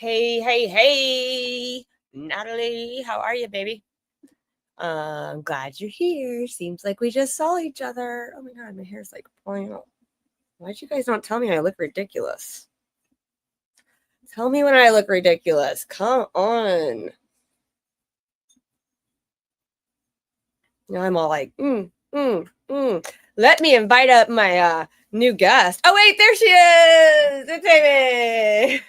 Hey, Natalie, how are you, baby? I'm glad you're here. Seems like we just saw each other. Oh my God, my hair's like pulling out. Why'd you guys not tell me I look ridiculous? Tell me when I look ridiculous. Come on. Now I'm all like, Let me invite up my new guest. Oh, wait, there she is. It's Amy.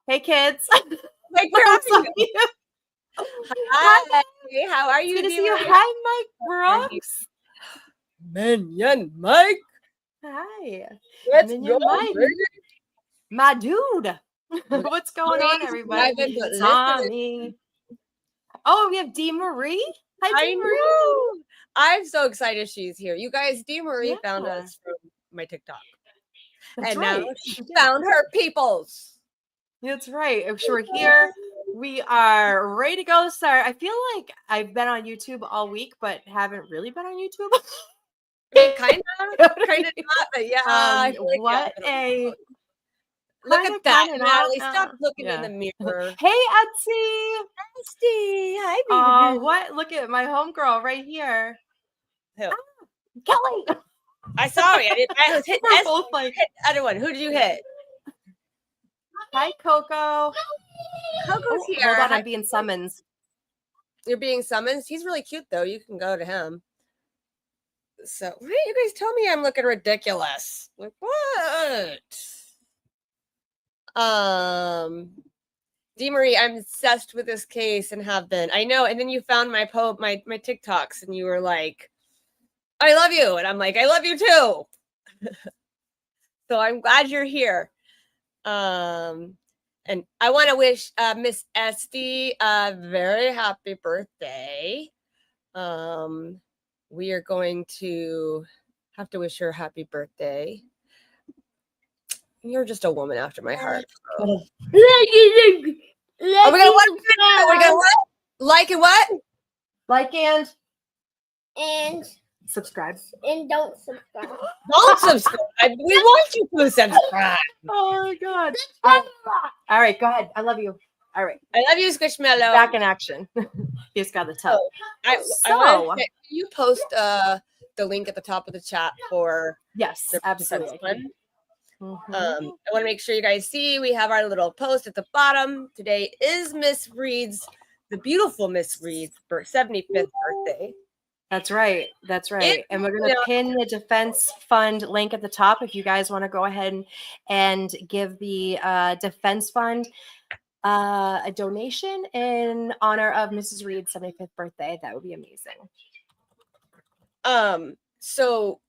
Hey, kids. Like, where are you? Hi. How are you? Good to see you. Hi, Mike Brooks. Minion Mike. Hi. Let's Minion go, Mike. baby. My dude. What's going on, everybody? Tommy. Oh, we have Dee Marie. Hi, Dee Marie. Know. I'm so excited she's here. You guys, Dee Marie found us from my TikTok. That's and right. Now she found her peoples. That's right. We're here. We are ready to go start. I feel like I've been on YouTube all week, but haven't really been on YouTube. I mean, kind of not, but yeah. Look at that, Natalie. Stop looking in the mirror. Hey, Etsy. Etsy. Hi, baby. What? Look at my homegirl right here. Who? Kelly. I saw it. I was hitting both like the other one. Who did you hit? Hi, Coco. Coco's here. Hold on, I'm being summoned. You're being summoned? He's really cute, though. You can go to him. So, why didn't you guys tell me I'm looking ridiculous? Like, what? Dee Marie, I'm obsessed with this case and have been. I know. And then you found my TikToks and you were like, I love you. And I'm like, I love you too. So I'm glad you're here. And I want to wish Miss Esty a very happy birthday. We are going to have to wish her a happy birthday. You're just a woman after my heart. We're gonna what? Like and what? Like and subscribe. And don't subscribe. Don't subscribe. We want you to subscribe. Oh my God. All right, go ahead. I love you. All right. I love you, Squishmallow. Back in action. He's got the tub. Can you post the link at the top of the chat for absolutely. I want to make sure you guys see we have our little post at the bottom. Today is the beautiful Miss Reed's 75th birthday. That's right. And we're going to pin the Defense Fund link at the top if you guys want to go ahead and give the Defense Fund a donation in honor of Mrs. Reed's 75th birthday. That would be amazing. So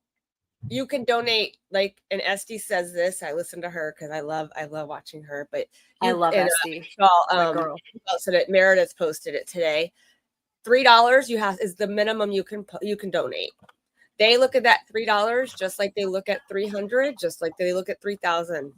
you can donate, like, and Esty says this. I listen to her because I love watching her. But I love Esty. Girl. So that Meredith posted it today. $3 is the minimum you can donate. They look at that $3 just like they look at $300, just like they look at $3,000.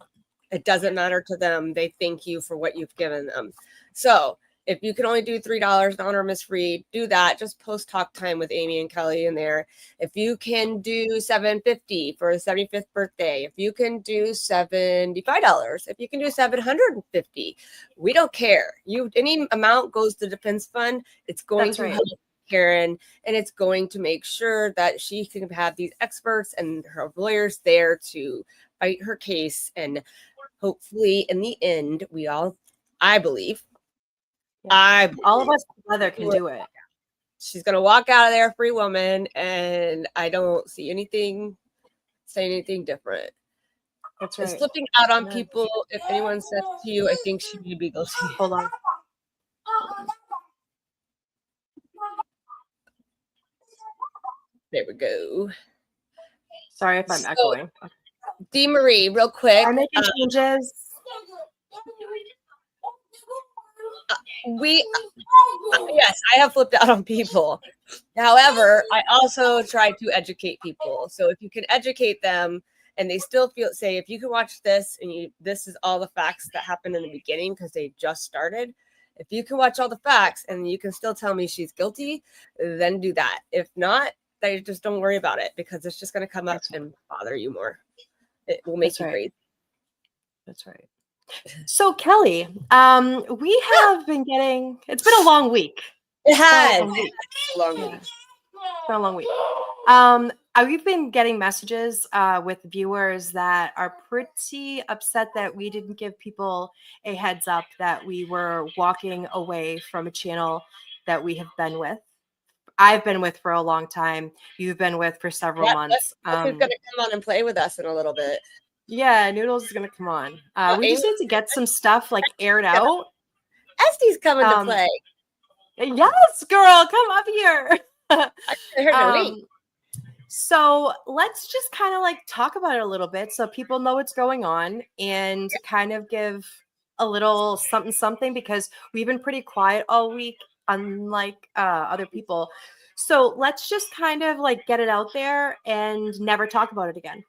It doesn't matter to them. They thank you for what you've given them. So if you can only do $3 in honor of Miss Reed, do that. Just post talk time with Amy and Kelly in there. If you can do $750 for the 75th birthday, if you can do $75, if you can do $750, we don't care. Any amount goes to the Defense Fund. It's going to help Karen, and it's going to make sure that she can have these experts and her lawyers there to fight her case. And hopefully, in the end, I believe. All of us together can do it. She's gonna walk out of there a free woman, and I don't see anything saying anything different. That's right. It's flipping out on people. If anyone says to you, I think she may be guilty. Hold on. There we go. Sorry if I'm echoing. Dee Marie, real quick. I'm making changes. Yes, I have flipped out on people. However, I also try to educate people. So if you can educate them and they still say, if you can watch this and this is all the facts that happened in the beginning because they just started. If you can watch all the facts and you can still tell me she's guilty, then do that. If not, then just don't worry about it because it's just going to come up and bother you more. It will make you crazy. That's right. So Kelly, we have been getting. It's been a long week. It It's been has. a week. Long Yeah. week. It's been a long week. We've been getting messages with viewers that are pretty upset that we didn't give people a heads up that we were walking away from a channel that we have been with. I've been with for a long time. You've been with for several months. Who's going to come on and play with us in a little bit? Yeah, Noodles is going to come on. We just Amy- need to get some stuff like aired out. Esty's coming to play. Yes, girl, come up here. I heard her name. So let's just kind of like talk about it a little bit so people know what's going on and kind of give a little something because we've been pretty quiet all week, unlike other people. So let's just kind of like get it out there and never talk about it again.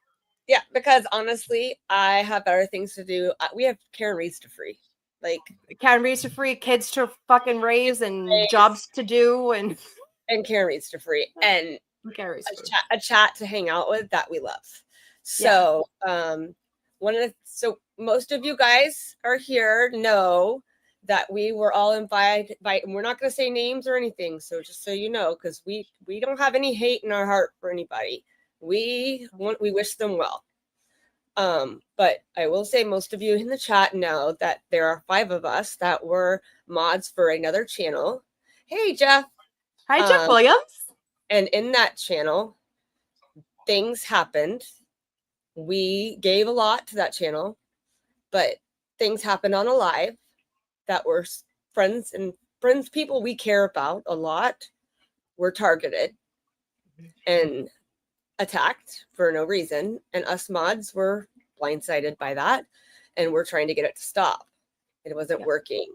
Yeah, because honestly, I have better things to do. We have Karen Reese to free. Like Karen Reese to free, kids to fucking raise, and jobs to do, and Karen Reese to free, and a chat to hang out with that we love. So, most of you guys are here know that we were all invited by, and we're not going to say names or anything. So just so you know, because we don't have any hate in our heart for anybody. We wish them well. But I will say most of you in the chat know that there are 5 of us that were mods for another channel. Hey, Jeff. Hi, Jeff Williams. And in that channel, things happened. We gave a lot to that channel, but things happened on a live that were friends, people we care about a lot were targeted and attacked for no reason, and us mods were blindsided by that, and we're trying to get it to stop. It wasn't working.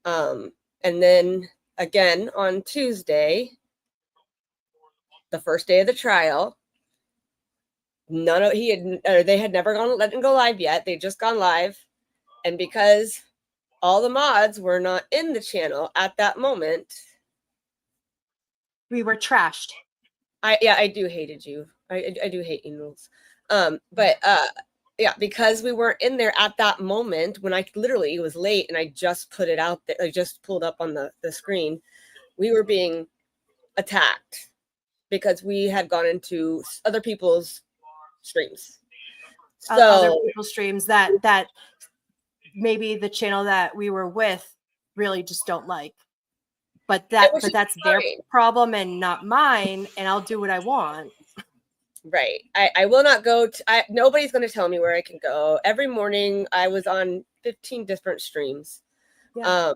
And then again on Tuesday, the first day of the trial, they had never let him go live yet. They just gone live, and because all the mods were not in the channel at that moment, we were trashed. I do hated you. I do hate you, Noodles. Because we weren't in there at that moment when it was late and I just put it out there. I just pulled up on the screen. We were being attacked because we had gone into other people's streams. So other people's streams that maybe the channel that we were with really just don't like. But that's their problem and not mine, and I'll do what I want. Right. I will not go nobody's going to tell me where I can go. Every morning I was on 15 different streams while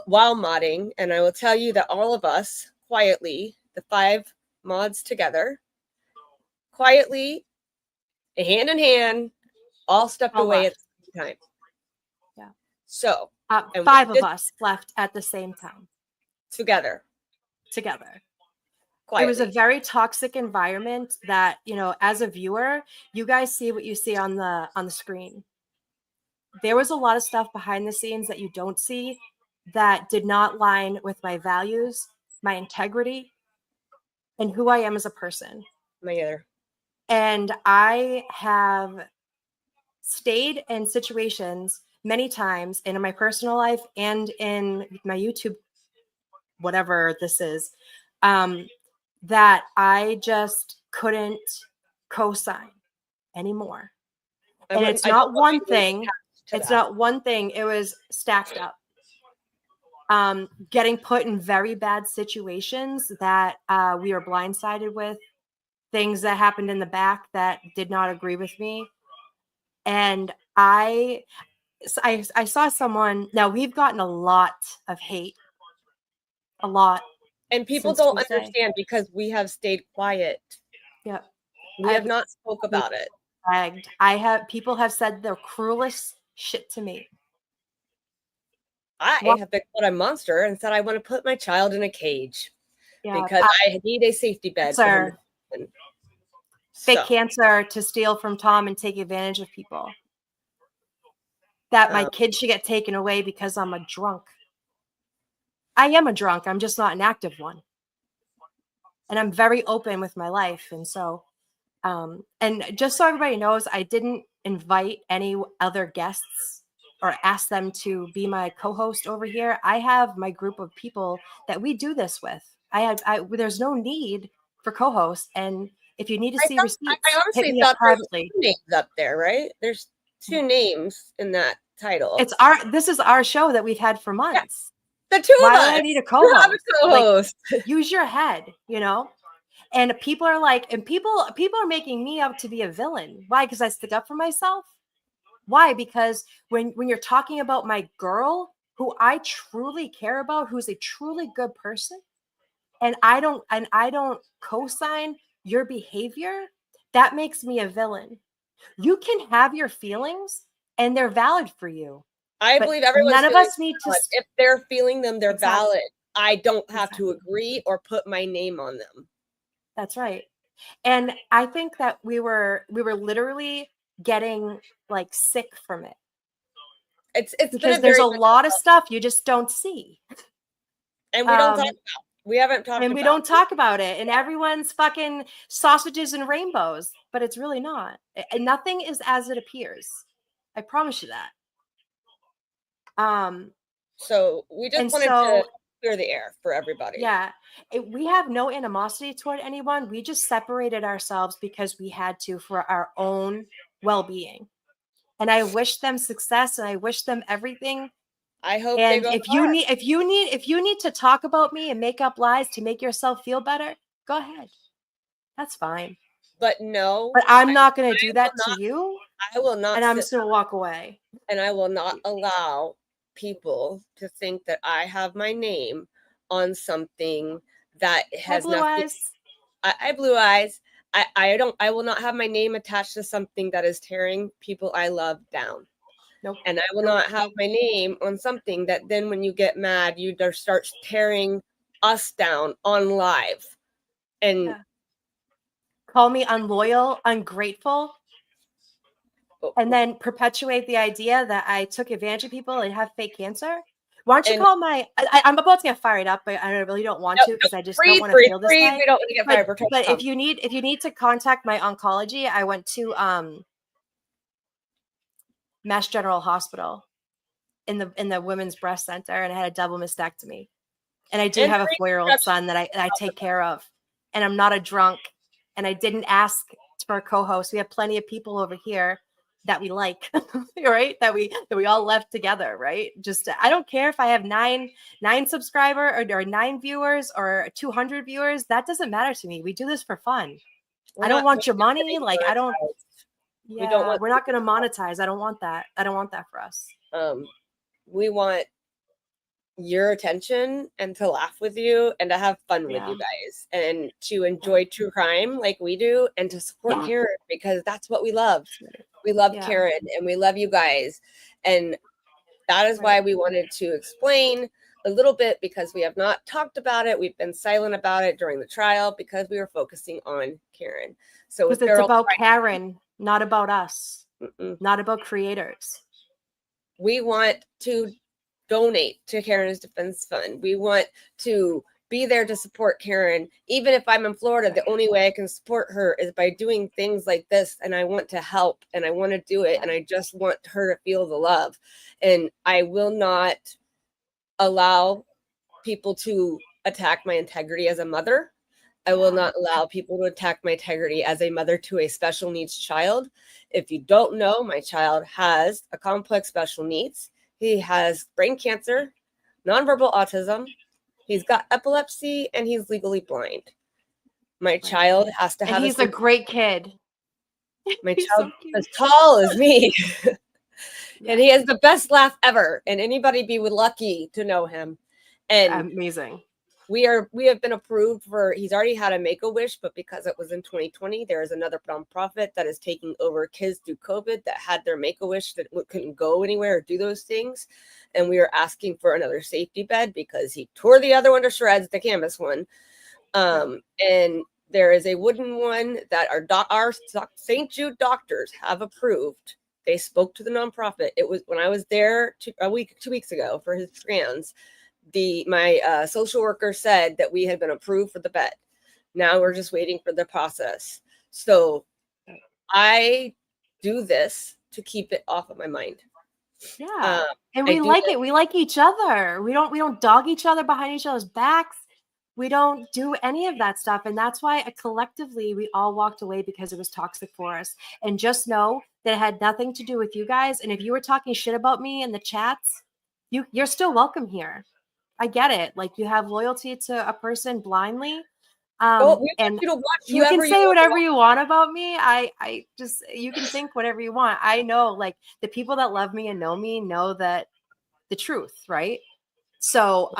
modding, and I will tell you that all of us quietly, the 5 mods together, quietly, hand in hand, all stepped away at the same time. Yeah. So 5 of us left at the same time. Together. Quietly. It was a very toxic environment that, as a viewer, you guys see what you see on the screen. There was a lot of stuff behind the scenes that you don't see that did not line with my values, my integrity, and who I am as a person. My other. And I have stayed in situations many times in my personal life and in my YouTube, whatever this is, that I just couldn't co-sign anymore. And it's not one thing. It's not one thing. It was stacked up. Getting put in very bad situations that we were blindsided with, things that happened in the back that did not agree with me. And I saw someone. Now, we've gotten a lot of hate. A lot. And people don't understand because we have stayed quiet. Yeah. We have not spoke about it. People have said the cruelest shit to me. I have been called a monster and said I want to put my child in a cage because I need a safety bed. Fake cancer to steal from Tom and take advantage of people. That my kid should get taken away because I'm a drunk. I am a drunk. I'm just not an active one. And I'm very open with my life. And so And just so everybody knows, I didn't invite any other guests or ask them to be my co-host over here. I have my group of people that we do this with. There's no need for co-hosts. And if you need to see receipts, I hit honestly me up thought there's privately. 2 names up there, right? There's 2 names in that title. This is our show that we've had for months. Yeah. The 2 Why of us. would I need a You have co-host? a co-host. Like, use your head, you know? And people are like, and people are making me out to be a villain. Why? Because I stick up for myself. Why? Because when you're talking about my girl, who I truly care about, who's a truly good person, and I don't co-sign your behavior, that makes me a villain. You can have your feelings, and they're valid for you. I believe everyone's none of us need to. If they're feeling them, they're Exactly. valid. I don't have to agree or put my name on them. That's right. And I think that we were literally getting like sick from it. It's because there's a lot of stuff you just don't see. And we don't talk about. We haven't talked about. And we don't talk about it. And everyone's fucking sausages and rainbows, but it's really not. Nothing is as it appears. I promise you that. So we just wanted to clear the air for everybody. Yeah. We have no animosity toward anyone. We just separated ourselves because we had to for our own well-being. And I wish them success and I wish them everything. I hope and they go if you need to talk about me and make up lies to make yourself feel better, go ahead. That's fine. But no. But I'm not going to do that to you. I will not. And I'm just going to walk away. And I will not allow people to think that I have my name on something that has nothing. I blue eyes. I will not have my name attached to something that is tearing people I love down. Nope. And I will not have my name on something that then when you get mad, you just start tearing us down on live. And call me unloyal, ungrateful, and then perpetuate the idea that I took advantage of people and have fake cancer. Why don't you call my? I'm about to get fired up, but I really don't want to because I just don't want to feel this way. We don't want to get fired. But if you need to contact my oncology, I went to Mass General Hospital in the Women's Breast Center, and I had a double mastectomy. And I do have a 4-year-old son that I take care of, and I'm not a drunk, and I didn't ask for a co-host. We have plenty of people over here that we like, right? That we all left together, right? Just I don't care if I have nine subscriber or 9 viewers or 200 viewers. That doesn't matter to me. We do this for fun. I don't want your money. Like I don't. Yeah, we're not going to monetize. I don't want that. I don't want that for us. We want your attention and to laugh with you and to have fun with you guys and to enjoy true crime like we do and to support Karen because that's what we love. We love Karen and we love you guys. And that is why we wanted to explain a little bit because we have not talked about it. We've been silent about it during the trial because we were focusing on Karen. So it's about Karen, not about us, not about creators. We want to donate to Karen's Defense Fund. We want to be there to support Karen. Even if I'm in Florida, the only way I can support her is by doing things like this. And I want to help and I want to do it. And I just want her to feel the love. And I will not allow people to attack my integrity as a mother. I will not allow people to attack my integrity as a mother to a special needs child. If you don't know, my child has a complex special needs. He has brain cancer, nonverbal autism. He's got epilepsy and he's legally blind. My child has to have. And he's a great kid. My child as tall as me. And he has the best laugh ever. And anybody be lucky to know him. And amazing. We have been approved for, he's already had a Make-A-Wish, but because it was in 2020, there is another nonprofit that is taking over kids through COVID that had their Make-A-Wish that couldn't go anywhere or do those things. And we are asking for another safety bed because he tore the other one to shreds, the canvas one. And there is a wooden one that our St. Jude doctors have approved. They spoke to the nonprofit. It was when I was there 2 weeks ago for his scans. My social worker said that we had been approved for the bed. Now we're just waiting for the process. So I do this to keep it off of my mind. Yeah. And I we do like this. it. We like each other. We don't dog each other behind each other's backs. We don't do any of that stuff. And that's why collectively we all walked away, because it was toxic for us. And just know that it had nothing to do with you guys. And if you were talking shit about me in the chats, you're still welcome here. I get it. Like, you have loyalty to a person blindly. Well, we want And you to watch you can whoever you say want to whatever watch. you want about me. I just, you can think whatever you want. I know, like, the people that love me and know me know that the truth, right? So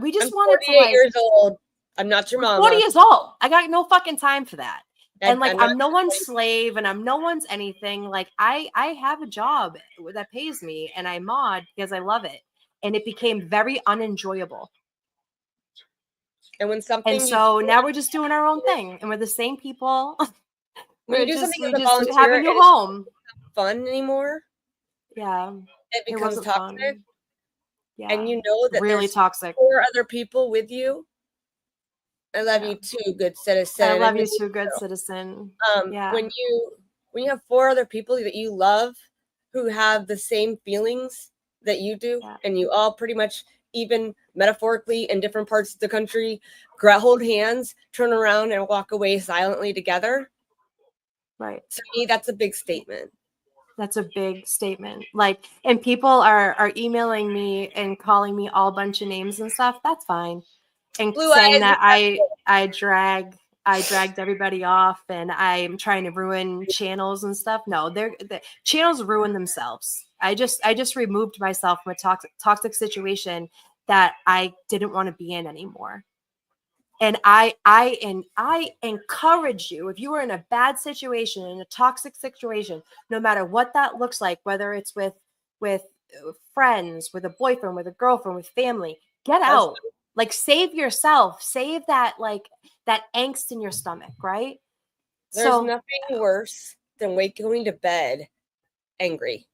we just I'm wanted to, 48 like, years old. I'm not your I'm 40 mama. years old. I got no fucking time for that. And like, I'm not I'm no your one's 20. slave, and I'm no one's anything. Like, I have a job that pays me, and I mod because I love it. And it became very unenjoyable. And when And something you so now we're just doing our own thing, and we're the same people. when you we're do just something we as a just have volunteer a and new it's home. fun anymore, Yeah, it it becomes wasn't toxic. fun. Yeah, And you know that really there's toxic. 4 other people with you. I love Yeah. you too, good citizen. I And I love mean, you too, good citizen. Yeah. when you have 4 other people that you love who have the same feelings that you do, Yeah. and you all pretty much, even metaphorically in different parts of the country, hold hands, turn around, and walk away silently together. Right. To me, that's a big statement. That's a big statement. Like, and people are emailing me and calling me all bunch of names and stuff. That's fine. And Blue saying eyes, that I dragged everybody off, and I'm trying to ruin channels and stuff. No, the channels ruin themselves. I just removed myself from a toxic situation that I didn't want to be in anymore. And I encourage you, if you are in a bad situation, in a toxic situation, no matter what that looks like, whether it's with friends, with a boyfriend, with a girlfriend, with family, get out. husband. Like, save yourself, save that, like, that angst in your stomach, right? There's So nothing worse than going to bed angry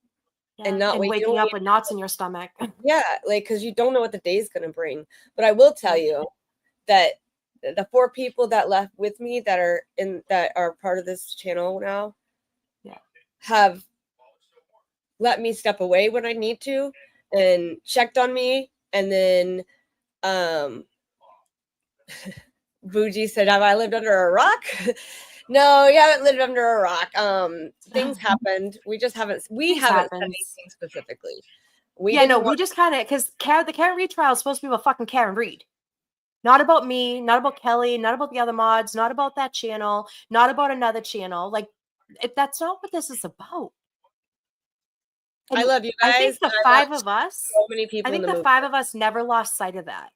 and not and waking. waking up with knots in your stomach. Yeah, like, because you don't know what the day is going to bring. But I will tell you that the 4 people that left with me that are part of this channel now, Yeah, have let me step away when I need to, and checked on me. And then Bougie said, "Have I lived under a rock?" No, you haven't lived under a rock. Things happened. We just haven't. We things haven't said happens. anything specifically. We Yeah, no, didn't we want. just kind of, because the Karen Reed trial is supposed to be about fucking Karen Reed. Not about me, not about Kelly, not about the other mods, not about that channel, not about another channel. Like, that's not what this is about. I And love you I guys. think the I five watched of us, so many I people in think the the movie. 5 of us never lost sight of that.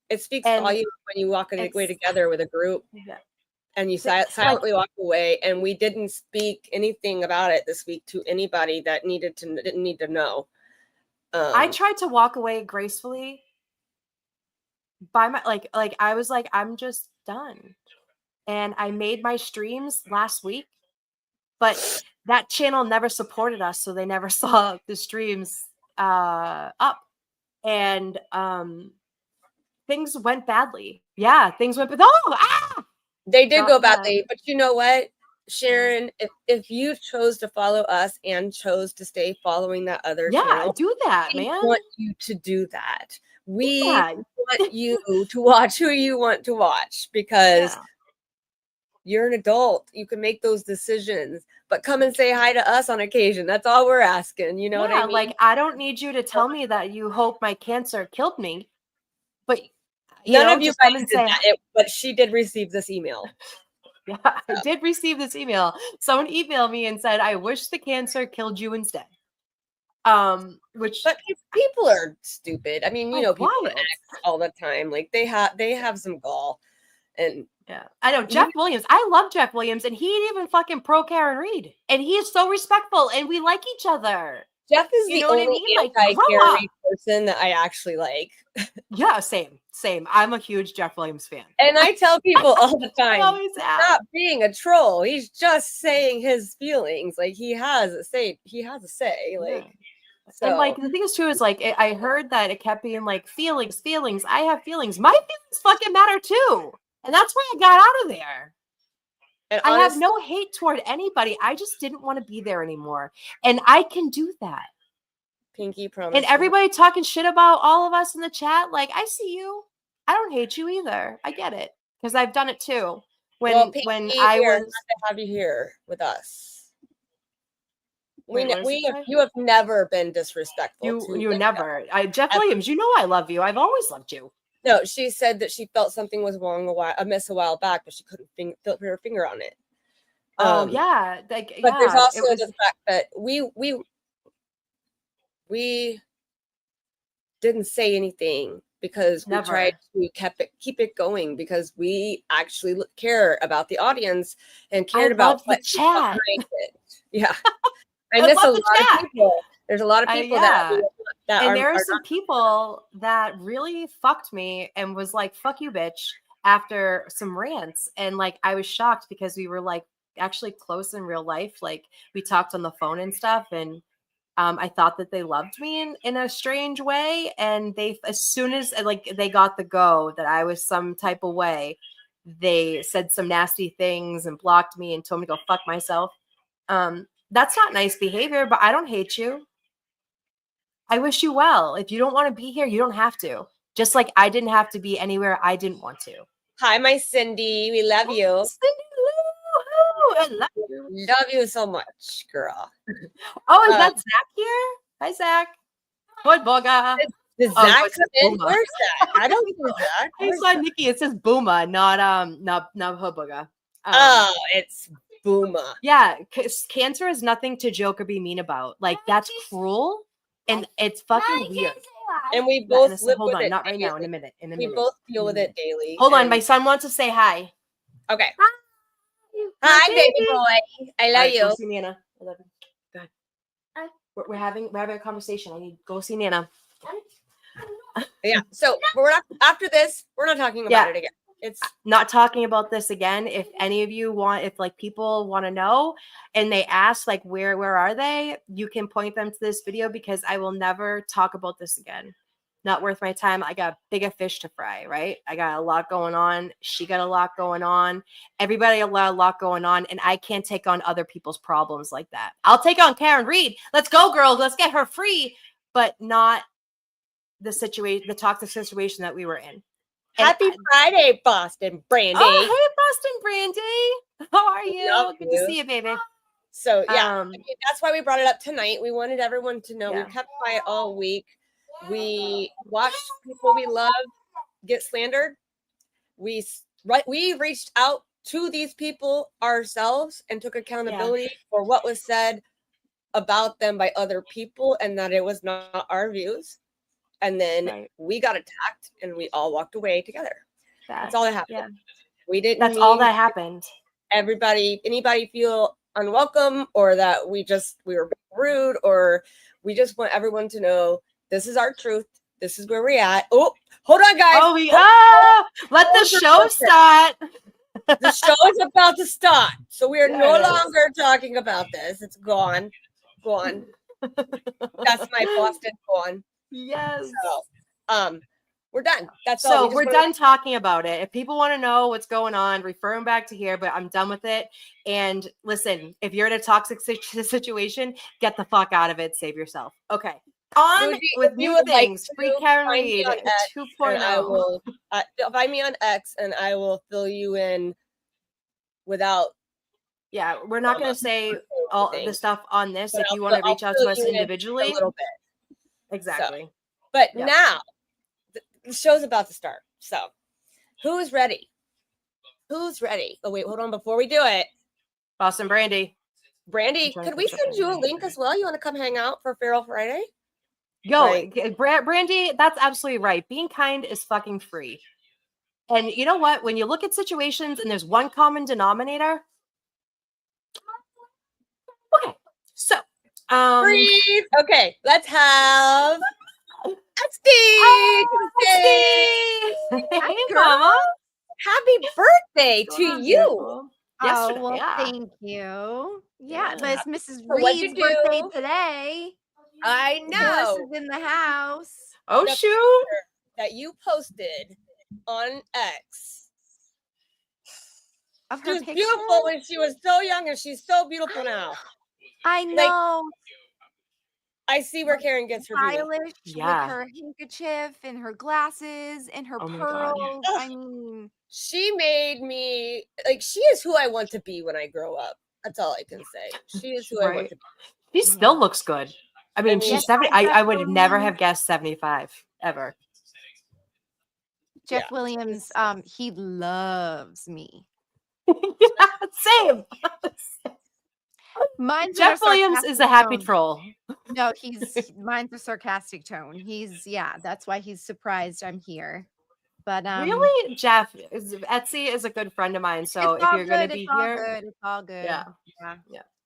It speaks And volumes when you walk away it's, together with a group yeah. and you Like, silently walk away. And we didn't speak anything about it this week to anybody that didn't need to know. I tried to walk away gracefully by my, like I was like, I'm just done. And I made my streams last week, but that channel never supported us, so they never saw the streams up. And things went badly. Yeah, things went They did not go bad. badly, but you know what, Yeah. Sharon, if you chose to follow us and chose to stay following that other Yeah, channel, do that, we man. want you to do that. We Yeah. want you to watch who you want to watch, because Yeah. you're an adult. You can make those decisions, but come and say hi to us on occasion. That's all we're asking. You know what I Yeah, mean? like, I don't need you to tell me that you hope my cancer killed me, but None of you just come guys and did say that, but she did receive this email. yeah, I did receive this email. Someone emailed me and said, "I wish the cancer killed you instead." Which, But people are stupid. I mean, like, people wild. X all the time. Like they have some gall. And Yeah, I know you Jeff Williams. I love Jeff Williams, and he even fucking pro Karen Reed, and he is so respectful, and we like each other. Jeff is You the know what I only mean? Like, grow up. anti-Carrie person that I actually like. Yeah, same. I'm a huge Jeff Williams fan. And I tell people all the I time, always he's have. not being a troll. He's just saying his feelings. Like, he has a say. Yeah. Like, And, so like, the thing is too is, like, I heard that it kept being like, feelings. I have feelings. My feelings fucking matter too, and that's why I got out of there. And I honestly, have no hate toward anybody. I just didn't want to be there anymore. And I can do that. Pinky promise. And everybody talking shit about all of us in the chat, like, I see you. I don't hate you either. I get it. Because I've done it too. When Pinky, I we are was glad to have you here with us. Wait, what does it say? You have never been disrespectful you to never. Jeff Ever. Williams, you know I love you. I've always loved you. No, she said that she felt something was wrong a while back, but she couldn't put her finger on it. Oh yeah, but there's also the fact that we didn't say anything because we tried to keep it going because we actually care about the audience and cared about the chat. Yeah, I miss a lot of people. There's a lot of people that and there are some people that really fucked me and was like, "Fuck you, bitch," after some rants, and like I was shocked because we were like actually close in real life. Like we talked on the phone and stuff, and I thought that they loved me in a strange way. And they, as soon as like they got the go that I was some type of way, they said some nasty things and blocked me and told me to go fuck myself. That's not nice behavior, but I don't hate you. I wish you well. If you don't want to be here, you don't have to. Just like I didn't have to be anywhere I didn't want to. Hi, my Cindy. We love you. I love you. Love you so much, girl. Oh, is that Zach here? Hi, Zach. What boga? Does Zach come in? Where's Zach? I don't see Zach. I saw Nikki. It says Booma, not Hoboga. Oh, it's Booma. Yeah, cancer is nothing to joke or be mean about. Like that's cruel, and it's fucking weird. And we both live hold with on, it not right daily. now. In a minute. We both deal with it daily. Hold on, my son wants to say hi. Okay. Hi, baby boy. I love you. Go see Nana. I love you. Go ahead. We're having a conversation. I need to go see Nana. Yeah. So we're not after this. We're not talking about it again. It's not talking about this again. If any of you want, if like people want to know and they ask like where are they, you can point them to this video because I will never talk about this again. Not worth my time. I got bigger fish to fry, right? I got a lot going on. She got a lot going on. Everybody a lot going on. And I can't take on other people's problems like that. I'll take on Karen Reed. Let's go, girls. Let's get her free. But not the situation, the toxic situation that we were in. Happy Friday, Boston Brandy. Oh, hey, Boston Brandy. How are you? Good to see you, baby. So, yeah, that's why we brought it up tonight. We wanted everyone to know we kept quiet all week. We watched people we love get slandered. We reached out to these people ourselves and took accountability for what was said about them by other people and that it was not our views. And then we got attacked and we all walked away together. That's all that happened. Yeah. We didn't. That's all that happened. Anybody feel unwelcome or that we were rude or we just want everyone to know this is our truth. This is where we're at. Oh, hold on, guys. Let the show start. The show is about to start. So we are no longer talking about this. It's gone. Gone. That's my Boston gone. Yes. So, we're done. That's all. So we're done talking about it. If people want to know what's going on, refer them back to here, but I'm done with it. And listen, if you're in a toxic situation, get the fuck out of it. Save yourself. Okay. On with new things. Free Karen Reed 2.0. I will find me on X and I will fill you in without. Yeah, we're not going to say all the stuff on this. If you want to reach out to us individually. A little bit. Exactly. So, but now the show's about to start. So who's ready? Who's ready? Oh, wait, hold on. Before we do it. Boston Brandy, could we send you a link as well? You want to come hang out for Feral Friday? Yo, Brandy, that's absolutely right. Being kind is fucking free. And you know what? When you look at situations and there's one common denominator. Okay. So, breathe. Okay, let's have Steve. Hey, Mama. Happy birthday to you. Yesterday. Oh, well, thank you. Yeah, but it's Mrs. Reed's birthday today. I know. This is in the house. Oh, shoot. That you posted on X. of She her was picture. beautiful when she was so young, and she's so beautiful now. I know. I see where Karen gets her beauty. Stylish with her handkerchief and her glasses and her pearls. I mean, she made me like, she is who I want to be when I grow up. That's all I can say. She is who I want to be. She still looks good. I mean, she's 70. I would have never have guessed 75 ever. Jeff Williams, he loves me. Same. Jeff Williams is a happy troll. No, mine's a sarcastic tone. That's why he's surprised I'm here. But really, Jeff, Etsy is a good friend of mine. So if you're going to be here, it's all good. Yeah.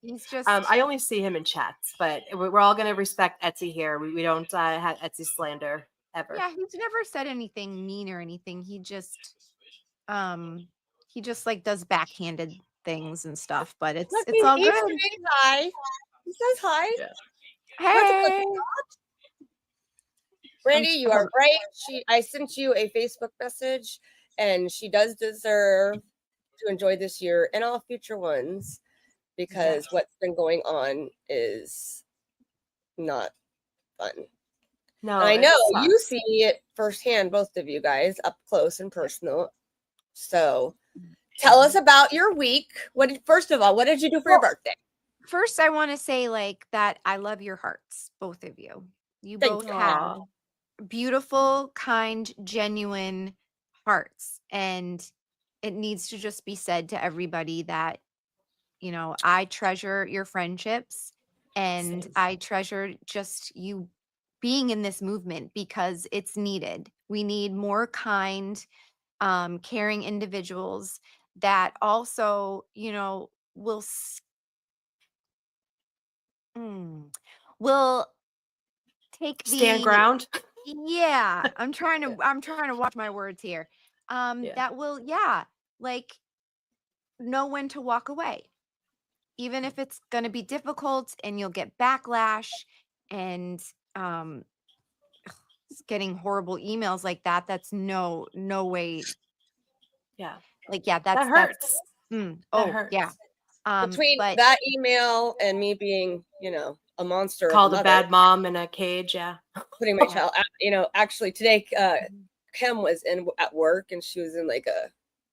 He's just. I only see him in chats, but we're all going to respect Etsy here. We don't have Etsy slander ever. Yeah, he's never said anything mean or anything. He just like does backhanded things and stuff. But it's all good. Hi. He says hi. Yeah. Hey. Brandy, you are right. I sent you a Facebook message, and she does deserve to enjoy this year and all future ones, because what's been going on is not fun. No, and I know you see it firsthand, both of you guys, up close and personal. So tell us about your week. First of all, what did you do for your birthday? First, I want to say that I love your hearts, both of you. You both have beautiful, kind, genuine hearts. And it needs to just be said to everybody that, I treasure your friendships, and I treasure just you being in this movement, because it's needed. We need more kind, caring individuals that also, will stand ground. Yeah, I'm trying to watch my words here. That will, know when to walk away, even if it's going to be difficult and you'll get backlash and getting horrible emails like that. That's no way. Yeah. That hurts. That hurts. Yeah. Between that email and me being, a monster, called a bad mom in a cage. Yeah. Putting my child out, actually today, Kim was at work, and she was in like a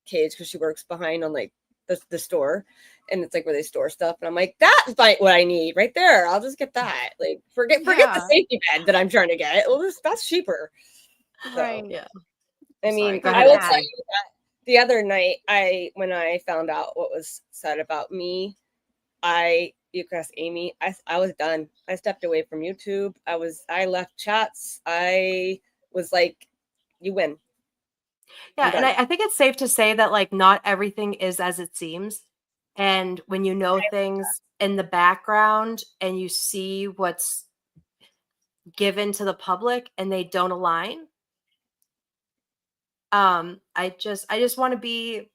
cage because she works behind on like the store, and it's like where they store stuff. And I'm like, that's what I need right there. I'll just get that. Like, forget the safety bed that I'm trying to get. Well, that's cheaper. Right. So, yeah. I mean, I will tell you that the other night, when I found out what was said about me, you could ask Amy, I was done. I stepped away from YouTube. I left chats. I was like, you win. Yeah, and I think it's safe to say that like not everything is as it seems. And when you know things in the background and you see what's given to the public and they don't align, I just want to be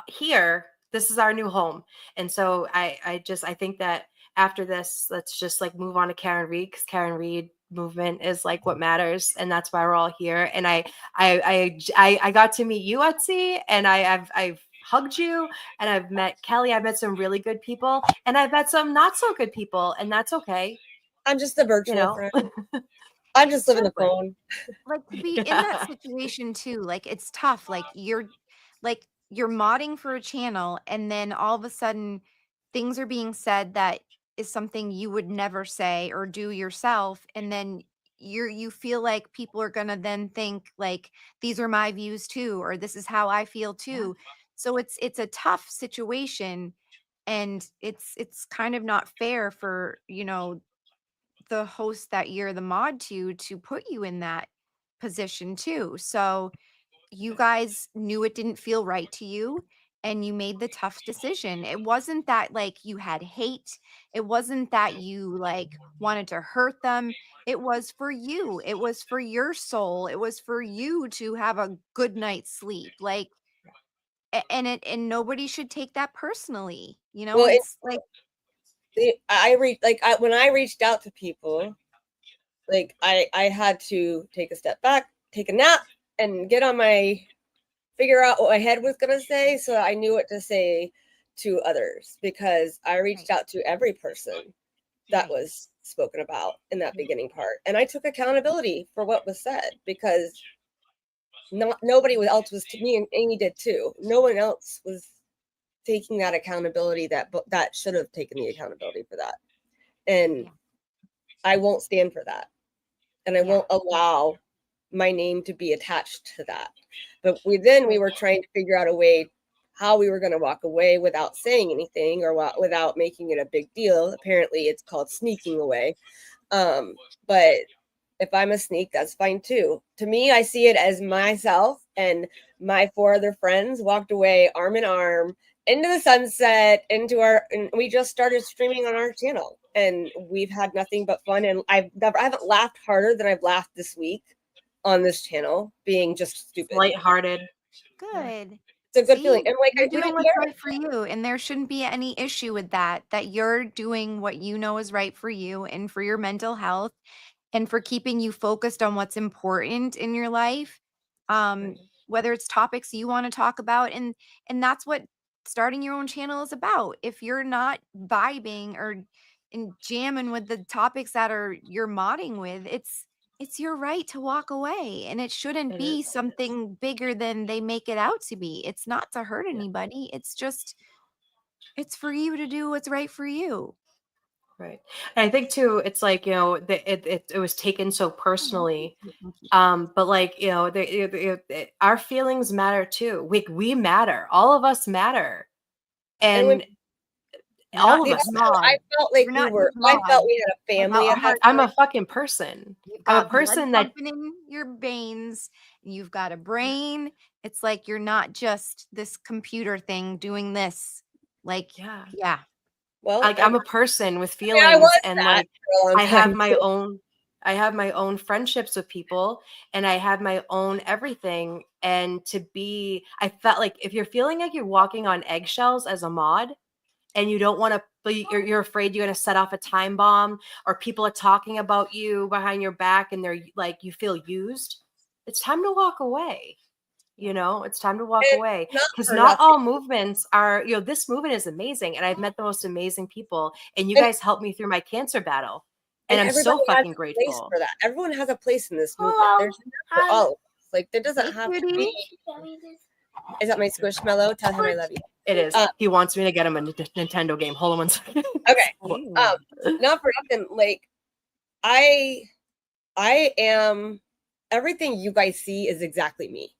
here. This is our new home. And so I think that after this, let's just like move on to Karen Reed, because Karen Reed movement is like what matters, and that's why we're all here. And I got to meet you, Etsy, and I've hugged you, and I've met Kelly. I've met some really good people, and I've met some not so good people, and that's okay. I'm just a virtual friend. I'm just living the phone. Like, to be in that situation too, like, it's tough. Like, you're modding for a channel, and then all of a sudden things are being said that is something you would never say or do yourself, and then you feel like people are gonna then think like, these are my views too, or this is how I feel too. So it's a tough situation, and it's kind of not fair for the host that you're the mod to put you in that position too. So you guys knew it didn't feel right to you, and you made the tough decision. It wasn't that like you had hate. It wasn't that you like wanted to hurt them. It was for you. It was for your soul. It was for you to have a good night's sleep. Like, and nobody should take that personally. Well, it's like when I reached out to people, like I had to take a step back, take a nap, and get on my figure out what my head was going to say, so I knew what to say to others, because I reached out to every person that was spoken about in that beginning part, and I took accountability for what was said, because nobody else was, to me, and Amy did too. No one else was taking that accountability that should have taken the accountability for that, and I won't stand for that, and I won't allow my name to be attached to that. But we were trying to figure out a way how we were going to walk away without saying anything, or without making it a big deal. Apparently it's called sneaking away. But if I'm a sneak, that's fine too. To me, I see it as myself and my 4 other friends walked away arm in arm into the sunset, and we just started streaming on our channel, and we've had nothing but fun. And I haven't laughed harder than I've laughed this week on this channel, being just stupid. Lighthearted. Good. It's a good feeling. And like, You're we doing don't what's care. right for you, and there shouldn't be any issue with that. That you're doing what you know is right for you and for your mental health, and for keeping you focused on what's important in your life. Whether it's topics you want to talk about, and that's what starting your own channel is about. If you're not vibing or and jamming with the topics that are you're modding with, it's your right to walk away, and it shouldn't It be is. something bigger than they make it out to be. It's not to hurt anybody. It's just it's for you to do what's right for you. Right. And I think too, it's like, it was taken so personally. But like, our feelings matter too. We matter. All of us matter. And when And You're all not of just us matter. I felt like You're not just I felt mod. we had a You've got family at that heart. I'm time. a fucking person. You've I'm a got blood person that, pumping in your veins. You've got a brain. It's like you're not just this computer thing doing this. Like, yeah, yeah. Well, like I'm a person with I mean, I was feelings, and that like for a long I have time. my own friendships with people, and I have my own everything. And I felt like if you're feeling like you're walking on eggshells as a mod, and you don't want to, you're afraid you're going to set off a time bomb, or people are talking about you behind your back and they're like, you feel used, it's time to walk away. It's time to walk And away, not because for not nothing. all movements are, this movement is amazing, and I've met the most amazing people, and you And, guys helped me through my cancer battle, and and I'm so everybody has fucking a place grateful. for that. Everyone has a place in this movement. Hello. There's for all of us. Like, there doesn't Hey, have to cutie. be. Is that my squishmallow? Tell him I love you. It is. He wants me to get him a Nintendo game. Hold on one second. Okay. Not for nothing. Like, I am, everything you guys see is exactly me.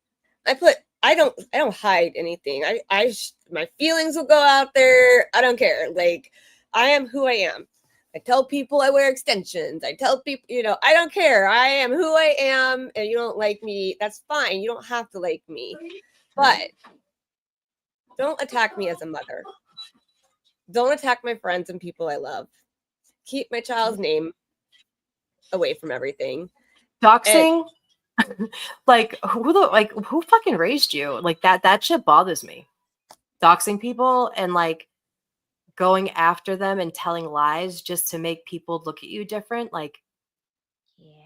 I don't hide anything. My feelings will go out there. I don't care. Like, I am who I am. I tell people I wear extensions. I tell people, I don't care. I am who I am, and you don't like me, that's fine. You don't have to like me. But don't attack me as a mother. Don't attack my friends and people I love. Keep my child's name away from everything. Doxing, who fucking raised you? Like that shit bothers me. Doxing people and like going after them and telling lies just to make people look at you different. Like,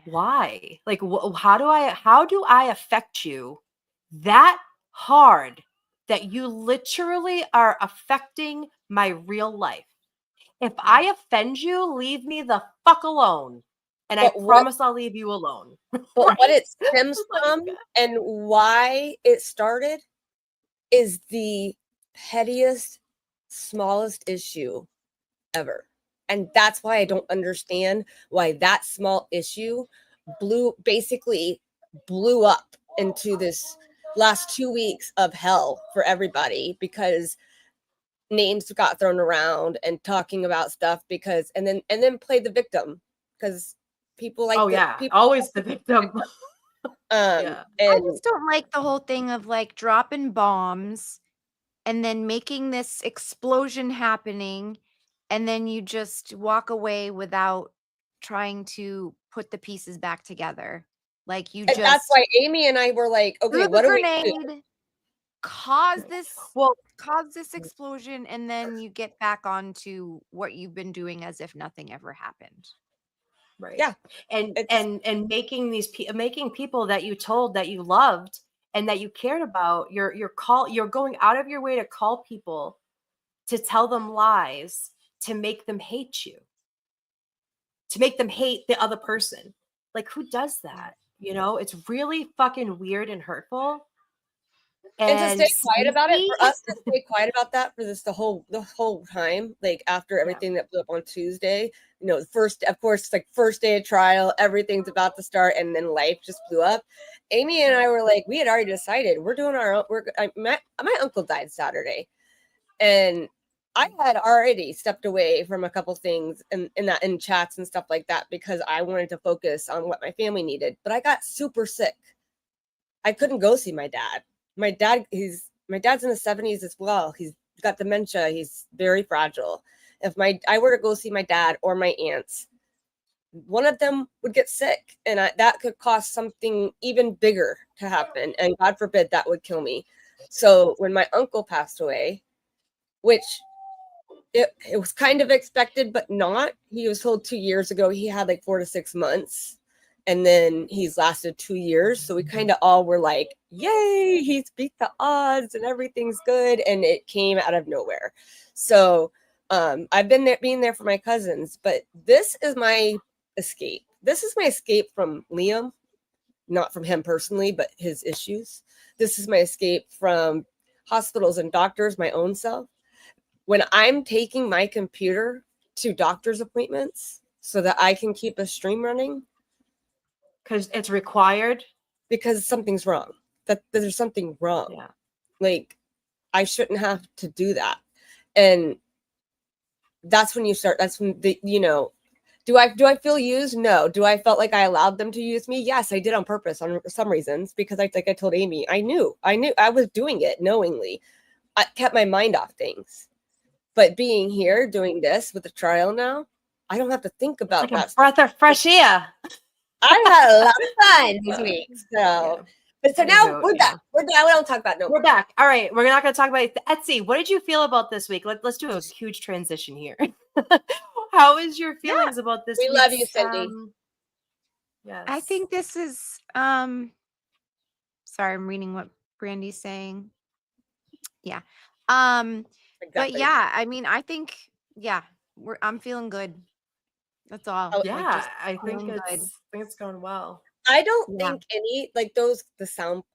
why? Like, how do I affect you that hard that you literally are affecting my real life? If I offend you, leave me the fuck alone. And I promise I'll leave you alone. But what it stems from and why it started is the pettiest, smallest issue ever. And that's why I don't understand why that small issue basically blew up into this last 2 weeks of hell for everybody, because names got thrown around and talking about stuff, and then played the victim, because people like always the victim. I just don't like the whole thing of like dropping bombs and then making this explosion happening, and then you just walk away without trying to put the pieces back together. Like you and just that's why Amy and I were like, okay, what do we do? cause this explosion, and then you get back onto what you've been doing as if nothing ever happened. Right. Yeah. And making making people that you told that you loved and that you cared about, you're going out of your way to call people, to tell them lies, to make them hate you, to make them hate the other person. Like, who does that? You know, it's really fucking weird and hurtful. And to stay quiet about it, sneaky. for us to stay quiet about that for this the whole time, like after everything that blew up on Tuesday, you know, first, of course, like first day of trial, everything's about to start, and then life just blew up. Amy and I were like, we had already decided we're doing our own. My uncle died Saturday, and I had already stepped away from a couple things in chats and stuff like that because I wanted to focus on what my family needed. But I got super sick. I couldn't go see my dad. My dad's in the 70s as well. He's got dementia. He's very fragile. If I were to go see my dad or my aunts, one of them would get sick, and that could cost something even bigger to happen. And God forbid that would kill me. So when my uncle passed away, which it was kind of expected, but not. He was told 2 years ago he had like 4 to 6 months. And then he's lasted 2 years. So we kind of all were like, yay, he's beat the odds and everything's good. And it came out of nowhere. So I've been being there for my cousins, but this is my escape. This is my escape from Liam, not from him personally, but his issues. This is my escape from hospitals and doctors, my own self. When I'm taking my computer to doctor's appointments so that I can keep a stream running, because it's required, because something's wrong, that there's something wrong. Yeah. Like, I shouldn't have to do that. And that's when do I feel used? No. Do I felt like I allowed them to use me? Yes, I did on purpose on some reasons, because I told Amy, I knew I was doing it knowingly. I kept my mind off things. But being here doing this with the trial now, I don't have to think about like that. A breath of fresh air. I had a lot of fun this week. So, but so now we're back. We're done. We don't talk about We're back. All right. We're not going to talk about Etsy. What did you feel about this week? Let's do a huge transition here. How is your feelings about this? We love you, Cindy. Yes. I think this is sorry, I'm reading what Brandy's saying. Yeah. Exactly. But yeah, I mean, I think I'm feeling good. That's all. Oh, yeah, I think it's going well. I don't think any, like those,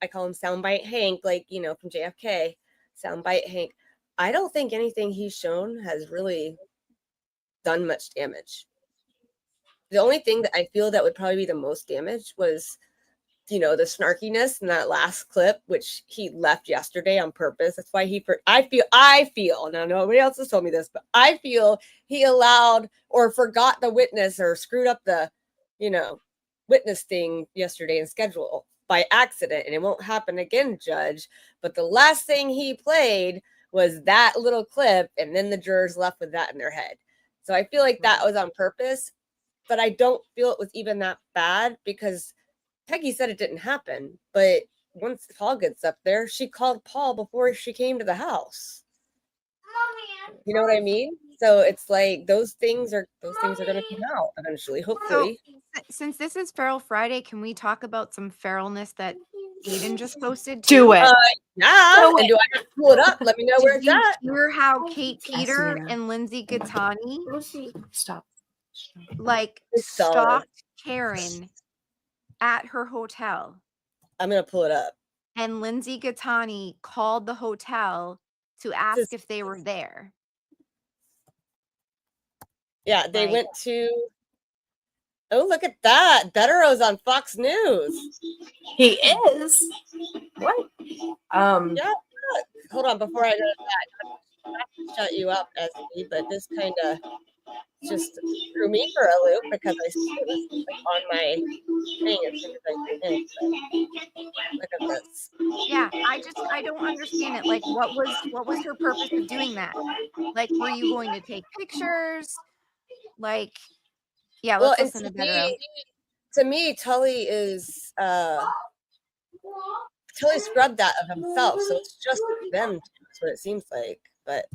I call him soundbite Hank, like, you know, from JFK, soundbite Hank. I don't think anything he's shown has really done much damage. The only thing that I feel that would probably be the most damage was, you know, the snarkiness in that last clip, which he left yesterday on purpose. That's why I feel, now nobody else has told me this, but I feel he allowed or forgot the witness or screwed up the, you know, witness thing yesterday in schedule by accident. And it won't happen again, Judge. But the last thing he played was that little clip, and then the jurors left with that in their head. So I feel like that was on purpose, but I don't feel it was even that bad, because Peggy said it didn't happen, but once Paul gets up there, she called Paul before she came to the house. You know what I mean? So it's like those things are going to come out eventually, hopefully. So, since this is Feral Friday, can we talk about some feralness that Aiden just posted? Do it. Yeah. And do I have to pull it up? Let me know where it's at. Hear how Kate Peter and Lindsay Gattani like stalked Karen at her hotel. I'm going to pull it up. And Lindsay Gattani called the hotel to ask if they were there. Yeah, they went to... Oh, look at that. Bettero's on Fox News. He is? What? Yeah. Hold on, before I go to that, not to shut you up, Esme, but this kind of just threw me for a loop, because I see it was like on my thing as soon as I came in. Look at this. Yeah, I don't understand it. Like, what was her purpose of doing that? Like, were you going to take pictures? Like, yeah, let's listen to Bettero. To me, Tully is Tully scrubbed that of himself, so it's just them. That's what it seems like. But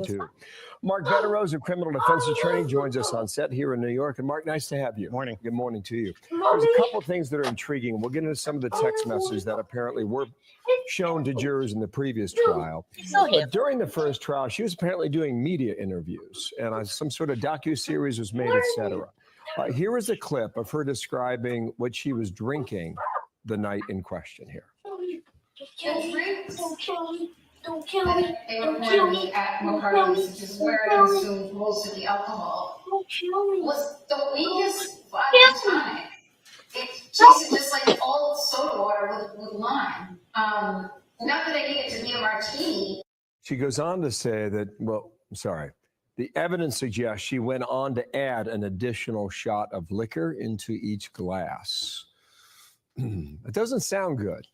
Mark Bettero's a criminal defense attorney, joins us on set here in New York. And Mark, nice to have you. Morning. Good morning to you. There's a couple of things that are intriguing. We'll get into some of the text messages that apparently were shown to jurors in the previous trial. But during the first trial, she was apparently doing media interviews, and some sort of docuseries was made, etc. Here is a clip of her describing what she was drinking the night in question here. Don't kill me. Don't kill me. They reported me at McCarty's, which is where I consumed most of the alcohol. Don't kill me. Was the weakest vodka tonic. It tasted just like old soda water with lime. Not that I need it to be a martini. She goes on to say that, the evidence suggests she went on to add an additional shot of liquor into each glass. It doesn't sound good.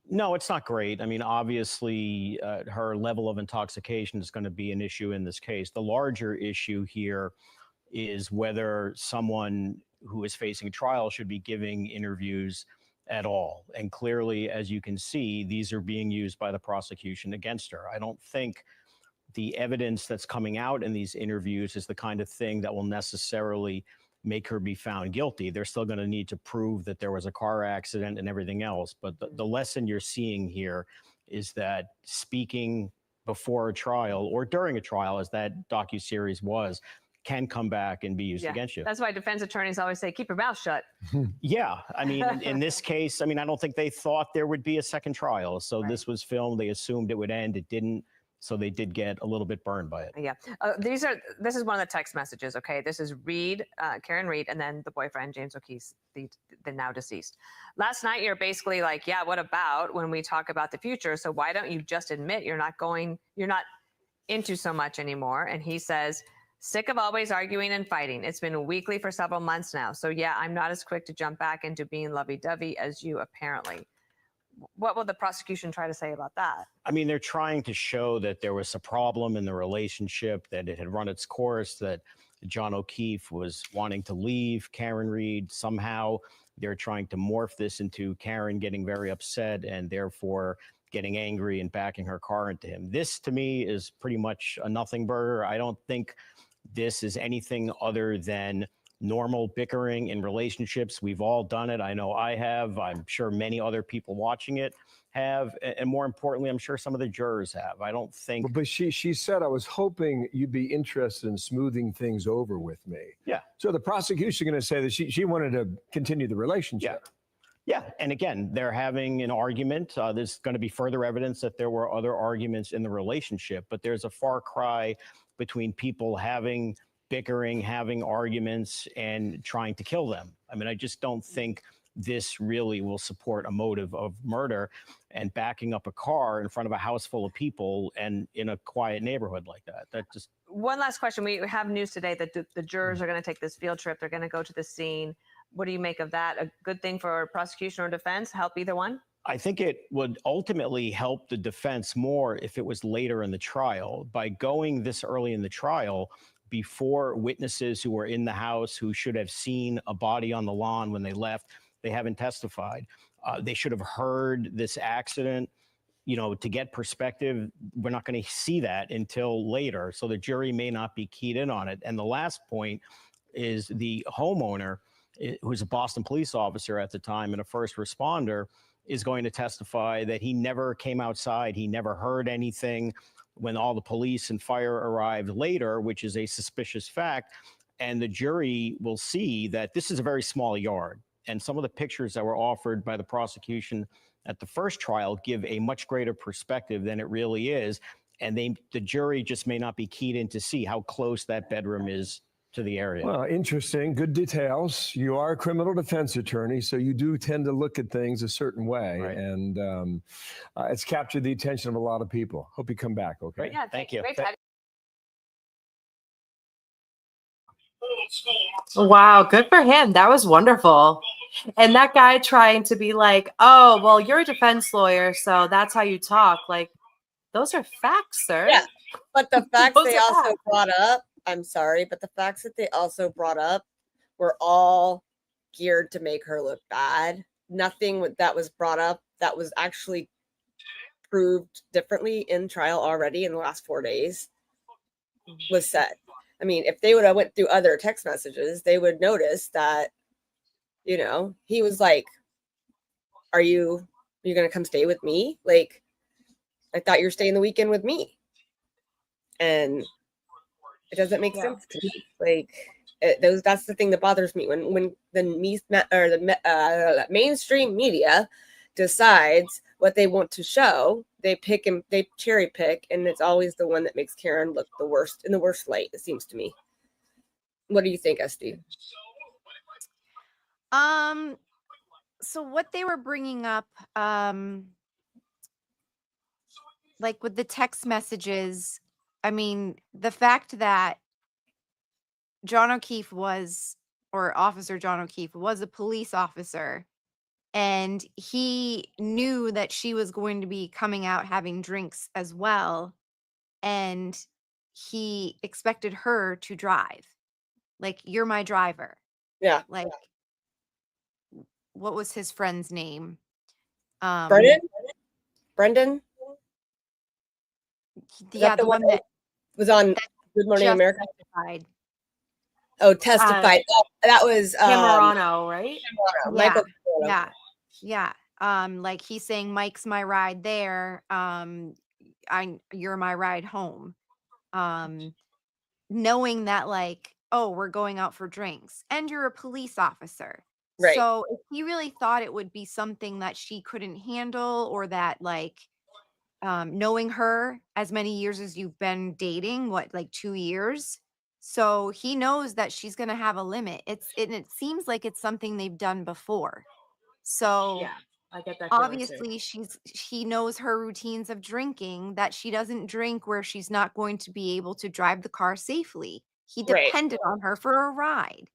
No, it's not great. I mean, obviously, her level of intoxication is going to be an issue in this case. The larger issue here is whether someone who is facing trial should be giving interviews at all. And clearly, as you can see, these are being used by the prosecution against her. I don't think the evidence that's coming out in these interviews is the kind of thing that will necessarily make her be found guilty. They're still going to need to prove that there was a car accident and everything else. But the lesson you're seeing here is that speaking before a trial or during a trial, as that docuseries was, can come back and be used against you. That's why defense attorneys always say, keep your mouth shut. Yeah. I mean, in this case, I mean, I don't think they thought there would be a second trial. So this was filmed. They assumed it would end. It didn't. So they did get a little bit burned by it. Yeah. This is one of the text messages. Okay. This is Reed, Karen Reed, and then the boyfriend, James O'Keefe, the now deceased. Last night, you're basically like, yeah, what about when we talk about the future? So why don't you just admit you're not into so much anymore? And he says, sick of always arguing and fighting. It's been weekly for several months now. So yeah, I'm not as quick to jump back into being lovey-dovey as you apparently. What will the prosecution try to say about that? I mean, they're trying to show that there was a problem in the relationship, that it had run its course, that John O'Keefe was wanting to leave Karen Reed. Somehow they're trying to morph this into Karen getting very upset and therefore getting angry and backing her car into him. This, to me, is pretty much a nothing burger. I don't think this is anything other than normal bickering in relationships. We've all done it. I know I have. I'm sure many other people watching it have. And more importantly, I'm sure some of the jurors have. I don't think. But she said, I was hoping you'd be interested in smoothing things over with me. Yeah. So the prosecution is going to say that she wanted to continue the relationship. Yeah. And again, they're having an argument. There's going to be further evidence that there were other arguments in the relationship, but there's a far cry between people having bickering, having arguments, and trying to kill them. I mean, I just don't think this really will support a motive of murder and backing up a car in front of a house full of people and in a quiet neighborhood like that. That just. One last question. We have news today that the jurors are going to take this field trip. They're going to go to the scene. What do you make of that? A good thing for prosecution or defense? Help either one? I think it would ultimately help the defense more if it was later in the trial. By going this early in the trial, before witnesses who were in the house who should have seen a body on the lawn when they left, they haven't testified. They should have heard this accident. You know, to get perspective, we're not going to see that until later. So the jury may not be keyed in on it. And the last point is the homeowner, who's a Boston police officer at the time and a first responder, is going to testify that he never came outside. He never heard anything when all the police and fire arrived later, which is a suspicious fact. And the jury will see that this is a very small yard. And some of the pictures that were offered by the prosecution at the first trial give a much greater perspective than it really is. And the jury just may not be keyed in to see how close that bedroom is to the area. Well, interesting. Good details. You are a criminal defense attorney, so you do tend to look at things a certain way. Right. And it's captured the attention of a lot of people. Hope you come back, okay? Great. Yeah, thank you. Great to have Wow, good for him. That was wonderful. And that guy trying to be like, oh, well, you're a defense lawyer, so that's how you talk. Like, those are facts, sir. Yeah, but the facts Those they are also facts. brought up, I'm sorry, but the facts that they also brought up were all geared to make her look bad. Nothing that was brought up that was actually proved differently in trial already in the last 4 days was said. I mean, if they would have went through other text messages, they would notice that, you know, he was like, are you You're going to come stay with me? Like, I thought you were staying the weekend with me. And it doesn't make sense to me. Like, that's the thing that bothers me when the mainstream media decides what they want to show, they cherry pick, and it's always the one that makes Karen look the worst, in the worst light, it seems to me. What do you think, Esty? So what they were bringing up, like with the text messages, I mean, the fact that Officer John O'Keefe was a police officer, and he knew that she was going to be coming out having drinks as well, and he expected her to drive. Like, you're my driver. Yeah. Like, what was his friend's name? Brendan? Yeah, the one that was on Good Morning America. Testified. Oh, testified. That was Camerano, right? Camerano, Michael Camerano. Yeah. Like, he's saying, Mike's my ride there. You're my ride home. Knowing that, like, oh, we're going out for drinks, and you're a police officer. Right. So if he really thought it would be something that she couldn't handle, or that, like, knowing her as many years as you've been dating, what, like 2 years? So he knows that she's going to have a limit. It seems like it's something they've done before. So Yeah, I get that feeling too. obviously he knows her routines of drinking, that she doesn't drink where she's not going to be able to drive the car safely. He Right. depended on her for a ride.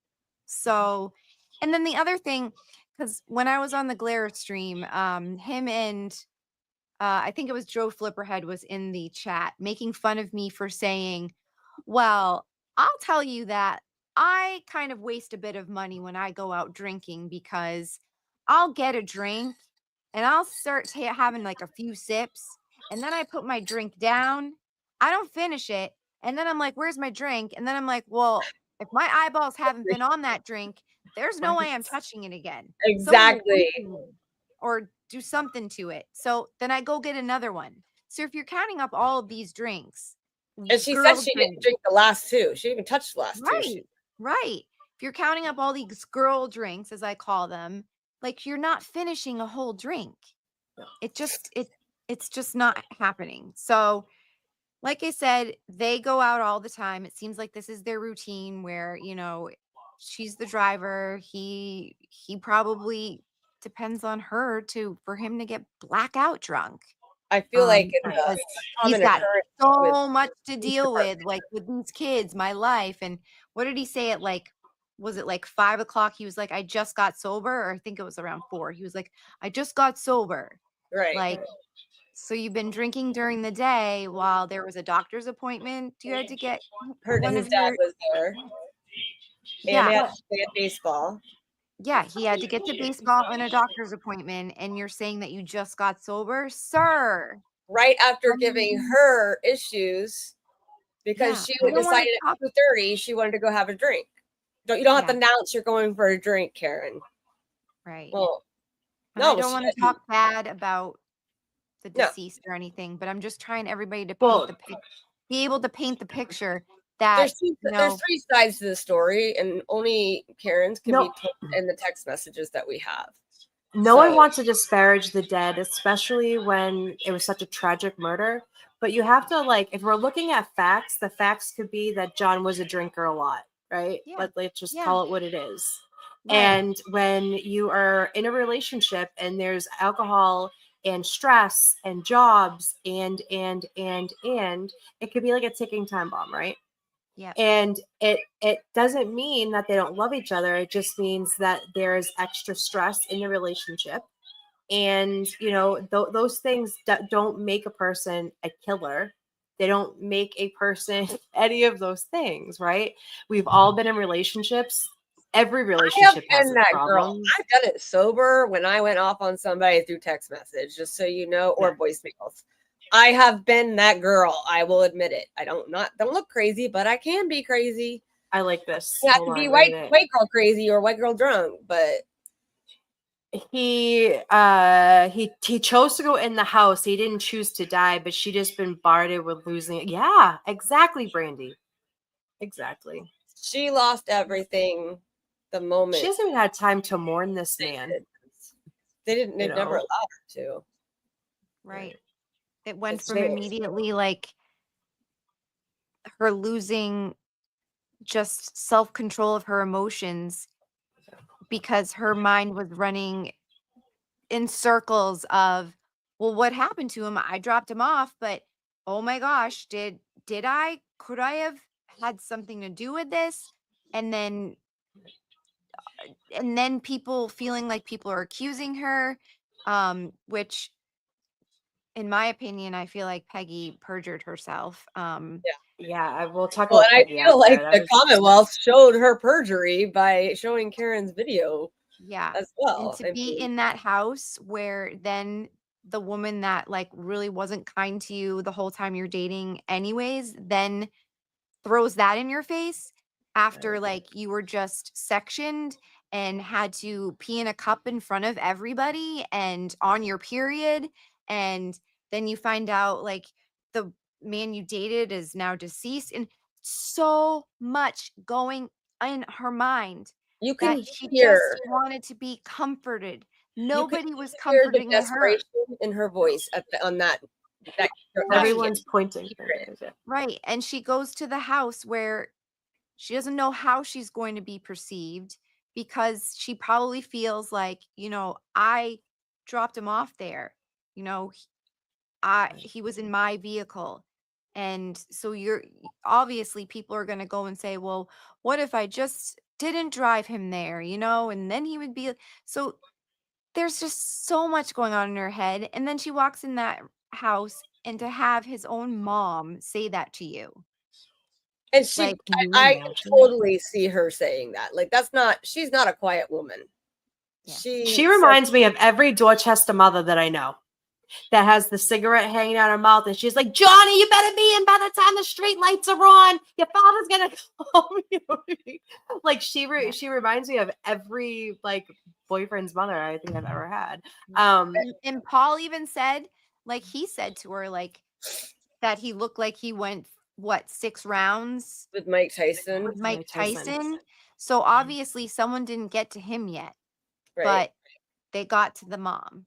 So, and then the other thing, because when I was on the Glare stream, him and I think it was Joe Flipperhead was in the chat making fun of me for saying, well, I'll tell you that I kind of waste a bit of money when I go out drinking, because I'll get a drink and I'll start having like a few sips, and then I put my drink down. I don't finish it. And then I'm like, where's my drink? And then I'm like, well, if my eyeballs haven't been on that drink, there's no way I'm touching it again. Exactly. Or do something to it. So then I go get another one. So if you're counting up all of these drinks, and she said she didn't drink the last two. She didn't even touch the last two. Right. If you're counting up all these girl drinks, as I call them, like, you're not finishing a whole drink. It's just not happening. So, like I said, they go out all the time. It seems like this is their routine, where, she's the driver. He probably depends on her for him to get blackout drunk. I feel like he's got so much to deal with, like with these kids, my life. And what did he say at, like, was it like 5 o'clock? He was like, I just got sober. Or I think it was around 4. He was like, I just got sober. Right. Like, so you've been drinking during the day while there was a doctor's appointment you had to get. His dad was there. Yeah. And they had baseball. Yeah, he had to get to baseball and a doctor's appointment, and you're saying that you just got sober, sir? Right after giving her issues, because she decided at 2:30 she wanted to go have a drink. You don't have to announce you're going for a drink, Karen. Right. Well, no, I don't want to talk bad about the deceased or anything, but I'm just trying everybody to be able to paint the picture. There's 3 sides to the story, and only Karen's can be told in the text messages that we have. No one wants to disparage the dead, especially when it was such a tragic murder. But you have to, like, if we're looking at facts, the facts could be that John was a drinker a lot, right? Yeah. Let's just call it what it is. Right. And when you are in a relationship and there's alcohol and stress and jobs and it could be like a ticking time bomb, right? Yeah. And it doesn't mean that they don't love each other. It just means that there's extra stress in the relationship. And, those things that don't make a person a killer. They don't make a person any of those things, right? We've all been in relationships. Every relationship has a problem. I've done it sober when I went off on somebody through text message, just so you know, or voicemails. I have been that girl. I will admit it. I don't look crazy, but I can be crazy. I like this. You have to be white girl crazy or white girl drunk, but he chose to go in the house. He didn't choose to die, but she just bombarded with losing it. Yeah, exactly, Brandy. Exactly. She lost everything the moment She hasn't even had time to mourn this man. they didn't. They You never know. allowed her to. Right. It went It's from very- immediately like her losing just self-control of her emotions because her mind was running in circles of, well, what happened to him? I dropped him off, but oh my gosh, could I have had something to do with this? And then people feeling like people are accusing her, which in my opinion, I feel like Peggy perjured herself. Yeah, we'll talk Well, about and I Peggy feel like after. That the was Commonwealth showed her perjury by showing Karen's video Yeah. as And well. to be in that house where then the woman that like really wasn't kind to you the whole time you're dating anyways, then throws that in your face after like you were just sectioned and had to pee in a cup in front of everybody and on your period, and then you find out like the man you dated is now deceased, and so much going in her mind You that can she hear, just wanted to be comforted. you can Nobody was hear the comforting her. desperation in her voice on that. Right. everyone's pointing fingers. Yeah. Right. And she goes to the house where she doesn't know how she's going to be perceived because she probably feels like, I dropped him off there. He was in my vehicle. And so obviously people are going to go and say, well, what if I just didn't drive him there, and then he would be. So there's just so much going on in her head. And then she walks in that house, and to have his own mom say that to you. And Like, Can you I can imagine? totally see her saying that. Like, she's not a quiet woman. Yeah. She reminds me of every Dorchester mother that I know that has the cigarette hanging out her mouth, and she's like, Johnny, you better be in by the time the street lights are on. Your father's gonna come. You know what I mean? Like she reminds me of every like boyfriend's mother I think I've ever had. And Paul even said, like he said to her, like that he looked like he went 6 rounds with Mike Tyson. with Mike Mike Tyson. Tyson. So obviously someone didn't get to him yet, Right. but they got to the mom.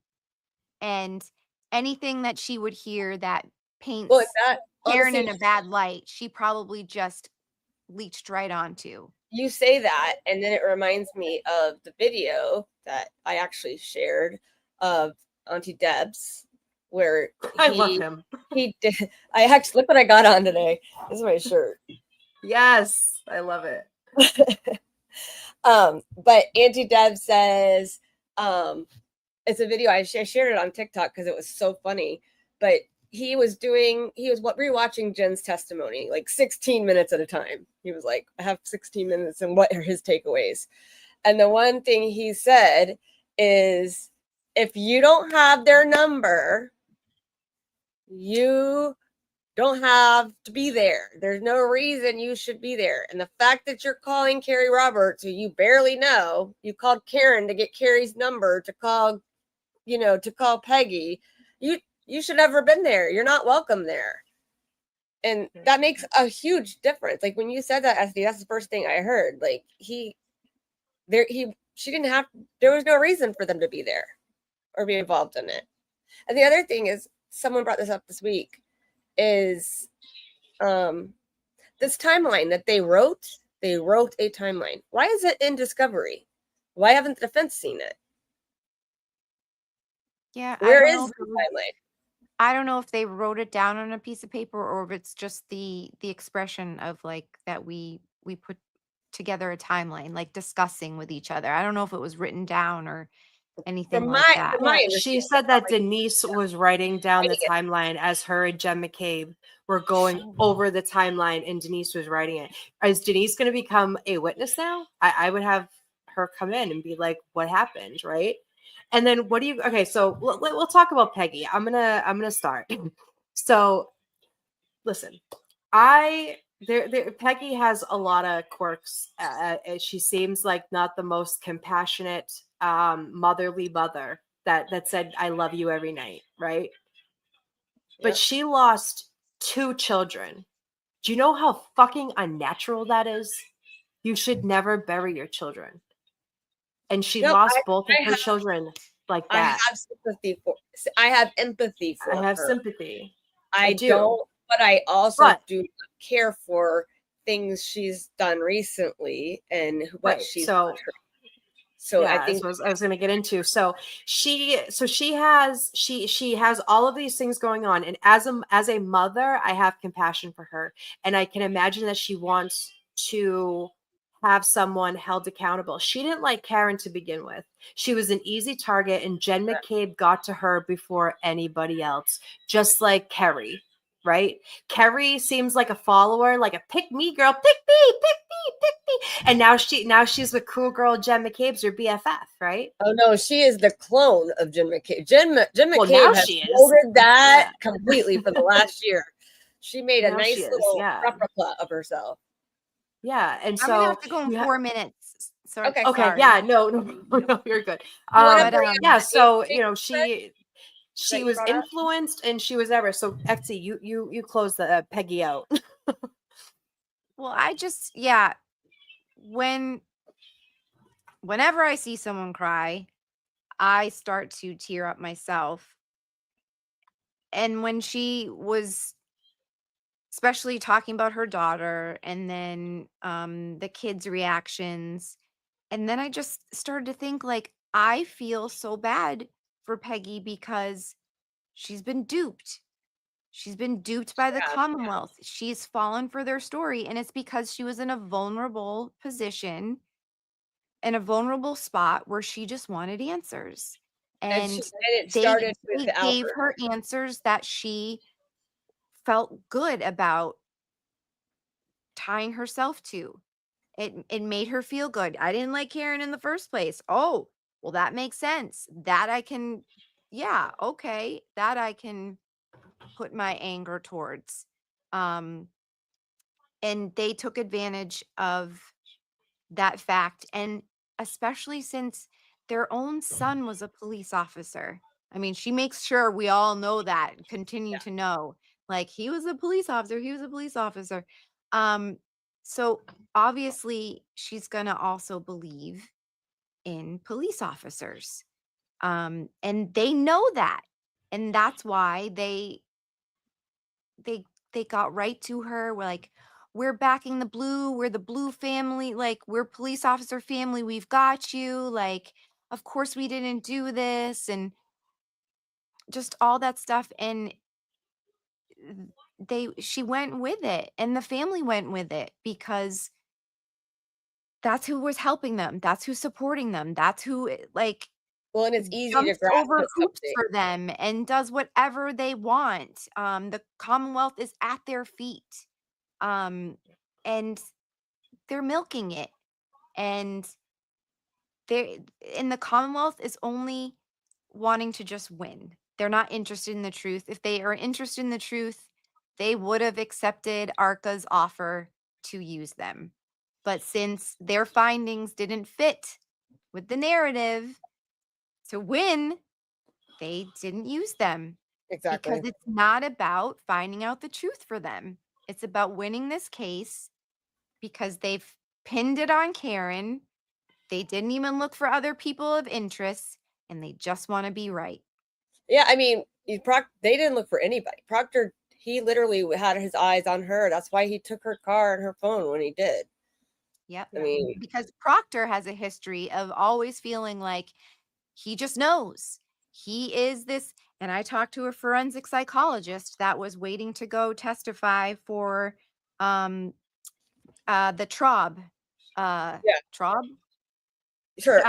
And anything that she would hear that paints Well, that Karen honestly, in a bad light, she probably just leached right onto. you say that, and then it reminds me of the video that I actually shared of Auntie Deb's, where I love him. he did. I actually look what I got on today. This is my shirt. Yes, I love it. But Auntie Deb says, it's a video I shared it on TikTok because it was so funny. But he was rewatching Jen's testimony like 16 minutes at a time. He was like, I have 16 minutes, and what are his takeaways? And the one thing he said is, if you don't have their number, you don't have to be there. There's no reason you should be there. And the fact that you're calling Carrie Roberts, who you barely know, you called Karen to get Carrie's number to call Peggy, you should never been there. You're not welcome there. And that makes a huge difference. Like when you said that, Esty, that's the first thing I heard. Like there was no reason for them to be there or be involved in it. And the other thing is, someone brought this up this week, is this timeline that they wrote a timeline. Why is it in Discovery? Why haven't the defense seen it? Yeah, Where is the timeline? I don't know if they wrote it down on a piece of paper or if it's just the expression of like that we put together a timeline, like discussing with each other. I don't know if it was written down or anything like that. She said that Denise was writing down the timeline as her and Jen McCabe were going over the timeline, and Denise was writing it. Is Denise going to become a witness now? I would have her come in and be like, what happened, right? And then so we'll talk about Peggy. I'm gonna start. So listen, Peggy has a lot of quirks. She seems like not the most compassionate motherly mother that said, I love you every night, right? But Yep. she lost 2 children. Do you know how fucking unnatural that is? You should never bury your children. And she No, lost both of I her have children like I that. have sympathy for. I have empathy for I have her. sympathy. I do. don't, but I also But do not care for things she's done recently and what right, she's so done. So I yeah, think so I was going to get into. So she has all of these things going on, and as a mother, I have compassion for her, and I can imagine that she wants to have someone held accountable. She didn't like Karen to begin with. She was an easy target, and Jen McCabe got to her before anybody else, just like Kerry. Right? Kerry seems like a follower, like a pick me girl, pick me, pick me, pick me. And now she's with cool girl Jen McCabe's her BFF, right? Oh no, she is the clone of Jen McCabe. Jen Well, McCabe now has she is. molded that Yeah. completely for the last year. She made a Now nice she is, little yeah. replica of herself. Yeah, and I'm gonna so have to go in 4 minutes. Sorry. Okay. okay, Sorry. yeah, no, you're good. You want to But, bring up Yeah, the so age she that you was brought up? influenced, and she was ever so. Etsy, you close the Peggy out. well, I just whenever I see someone cry, I start to tear up myself. And when she was especially talking about her daughter and then the kids' reactions, and then I just started to think like I feel so bad for Peggy because she's been duped. She's been duped by the Yeah. Commonwealth. She's fallen for their story, and it's because she was in a vulnerable position, in a vulnerable spot where she just wanted answers. And And it they started with gave Albert. her answers that she felt good about tying herself to. It made her feel good. I didn't like Karen in the first place. Oh, well, that makes sense. That I can, yeah, okay. That I can put my anger towards. Um, and they took advantage of that fact. And especially since their own son was a police officer. I mean, she makes sure we all know that, continue to know. Like he was a police officer, he was a police officer. Um, so obviously she's gonna also believe in police officers. And they know that. And that's why they they got right to her. We're like, we're backing the blue, we're the blue family, like we're police officer family, we've got you. Like, of course we didn't do this, and just all that stuff. And she went with it, and the family went with it because that's who was helping them. That's who's supporting them. That's who like Well, and it's easy to jumps grasp over at hoops something. for them and does whatever they want. The Commonwealth is at their feet. And they're milking it. And they in the Commonwealth is only wanting to just win. They're not interested in the truth. If they are interested in the truth, they would have accepted ARCA's offer to use them. But since their findings didn't fit with the narrative to win, they didn't use them because Exactly. it's not about finding out the truth for them. It's about winning this case because they've pinned it on Karen. They didn't even look for other people of interest, and they just want to be right. Yeah, I mean, they didn't look for anybody. Proctor, he literally had his eyes on her. That's why he took her car and her phone when he did. Yep. I mean, Because Proctor has a history of always feeling like he just knows. He is this. And I talked to a forensic psychologist that was waiting to go testify for the Traub. Yeah. Traub? sure.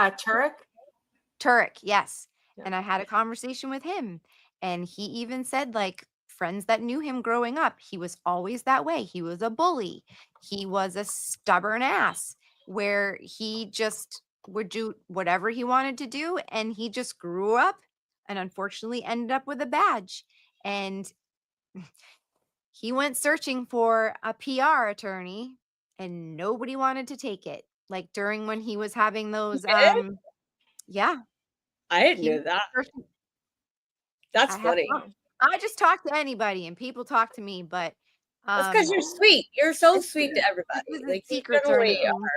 Turek, yes. Yeah. And I had a conversation with him, and he even said, like, friends that knew him growing up, he was always that way. He was a bully. He was a stubborn ass where he just would do whatever he wanted to do, and he just grew up and unfortunately ended up with a badge. And he went searching for a PR attorney, and nobody wanted to take it. Like during when he was having those did? Yeah. I didn't He know was that. the person- That's I have funny. fun. I just talk to anybody and people talk to me, but That's because you're sweet. You're so this sweet to is everybody. Like you secrets are in generally the are. room. You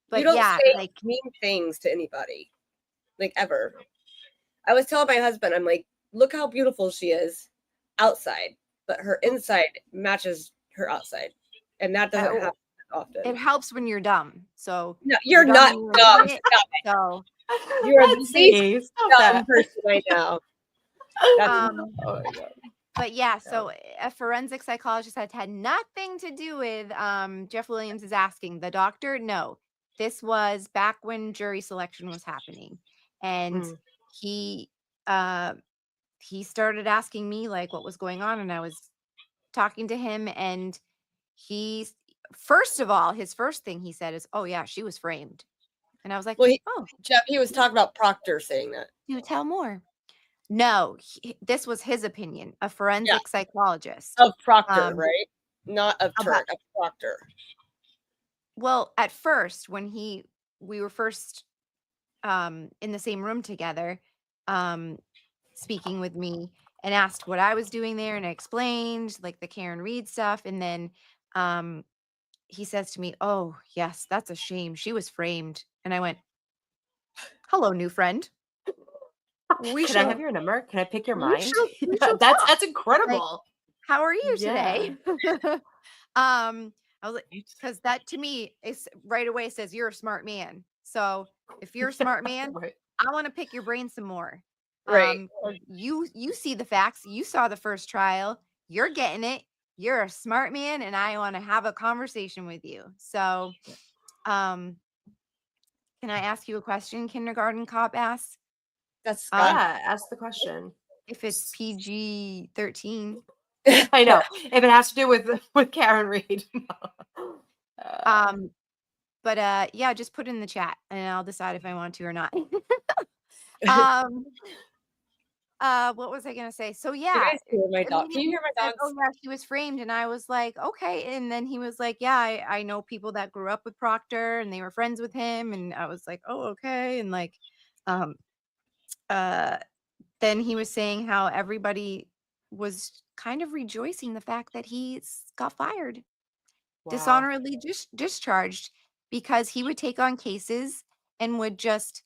But don't yeah, say like mean things to anybody, like ever. I was telling my husband, I'm like, look how beautiful she is outside, but her inside matches her outside, and that doesn't happen often. it helps when you're dumb. So No, you're not dumb. dumb. Stop it. So You're the least Betsy, stop dumb that. person I know. That's um Oh my god. but yeah, so a forensic psychologist had nothing to do with Jeff Williams is asking the doctor. No, this was back when jury selection was happening, and he started asking me like what was going on, and I was talking to him, and he first of all, his first thing he said is, "Oh yeah, she was framed," and I was like, well, "Oh, Jeff, he was talking about Proctor saying that. do tell more." No, this was his opinion, a forensic psychologist. Of Proctor, right? Not of about- Turk, of Proctor. Well, at first, when we were first in the same room together, speaking with me, and asked what I was doing there, and I explained like the Karen Reed stuff, and then he says to me, "Oh, yes, that's a shame. She was framed." And I went, "Hello, new friend. Can I have your number? Can I pick your mind? we shall That's talk. incredible. How are you Yeah. today?" I was like, because that to me is right away says you're a smart man. So if you're a smart man, Right. I want to pick your brain some more. Right. 'Cause you see the facts. You saw the first trial. You're getting it. You're a smart man, and I want to have a conversation with you. So, can I ask you a question? Kindergarten cop asks. That's Yeah, ask the question. If it's PG-13. I know. If it has to do with Karen Reed. But yeah, just put it in the chat and I'll decide if I want to or not. What was I gonna say? So You yeah, guys hear my dog? Can you hear my said, dogs? "Oh yeah, she was framed," and I was like, "Okay." And then he was like, "Yeah, I know people that grew up with Proctor and they were friends with him," and I was like, "Oh, okay." And like, um, then he was saying how everybody was kind of rejoicing the fact that he got fired, dishonorably discharged, because he would take on cases and would just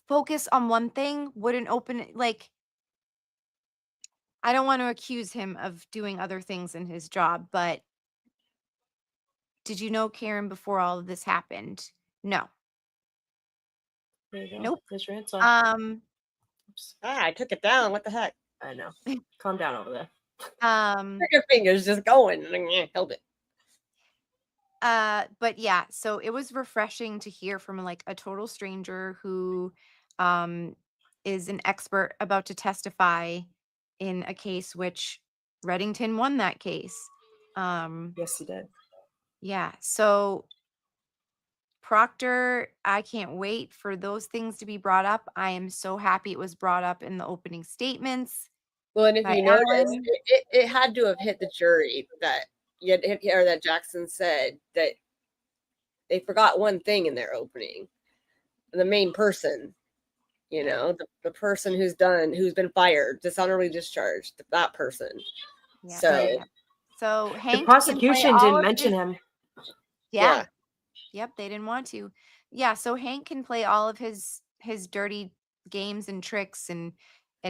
focus on one thing, wouldn't open it. Like, I don't want to accuse him of doing other things in his job, but did you know Karen before all of this happened? No. There you go. Nope. There's your answer. I took it down. What the heck? I know. Calm down over there. Your fingers just going. Held it. But yeah, so it was refreshing to hear from like a total stranger who is an expert about to testify in a case which Reddington won that case. Yes, he did. Yeah, so Proctor, I can't wait for those things to be brought up. I am so happy it was brought up in the opening statements. Well, and if by you notice, Alan. it had to have hit the jury that or that Jackson said that they forgot one thing in their opening. The main person, the person who's been fired, dishonorably discharged, that person. Yeah. So, So Hank The prosecution didn't mention him. Yeah. Yep, they didn't want to. Yeah, so Hank can play all of his dirty games and tricks and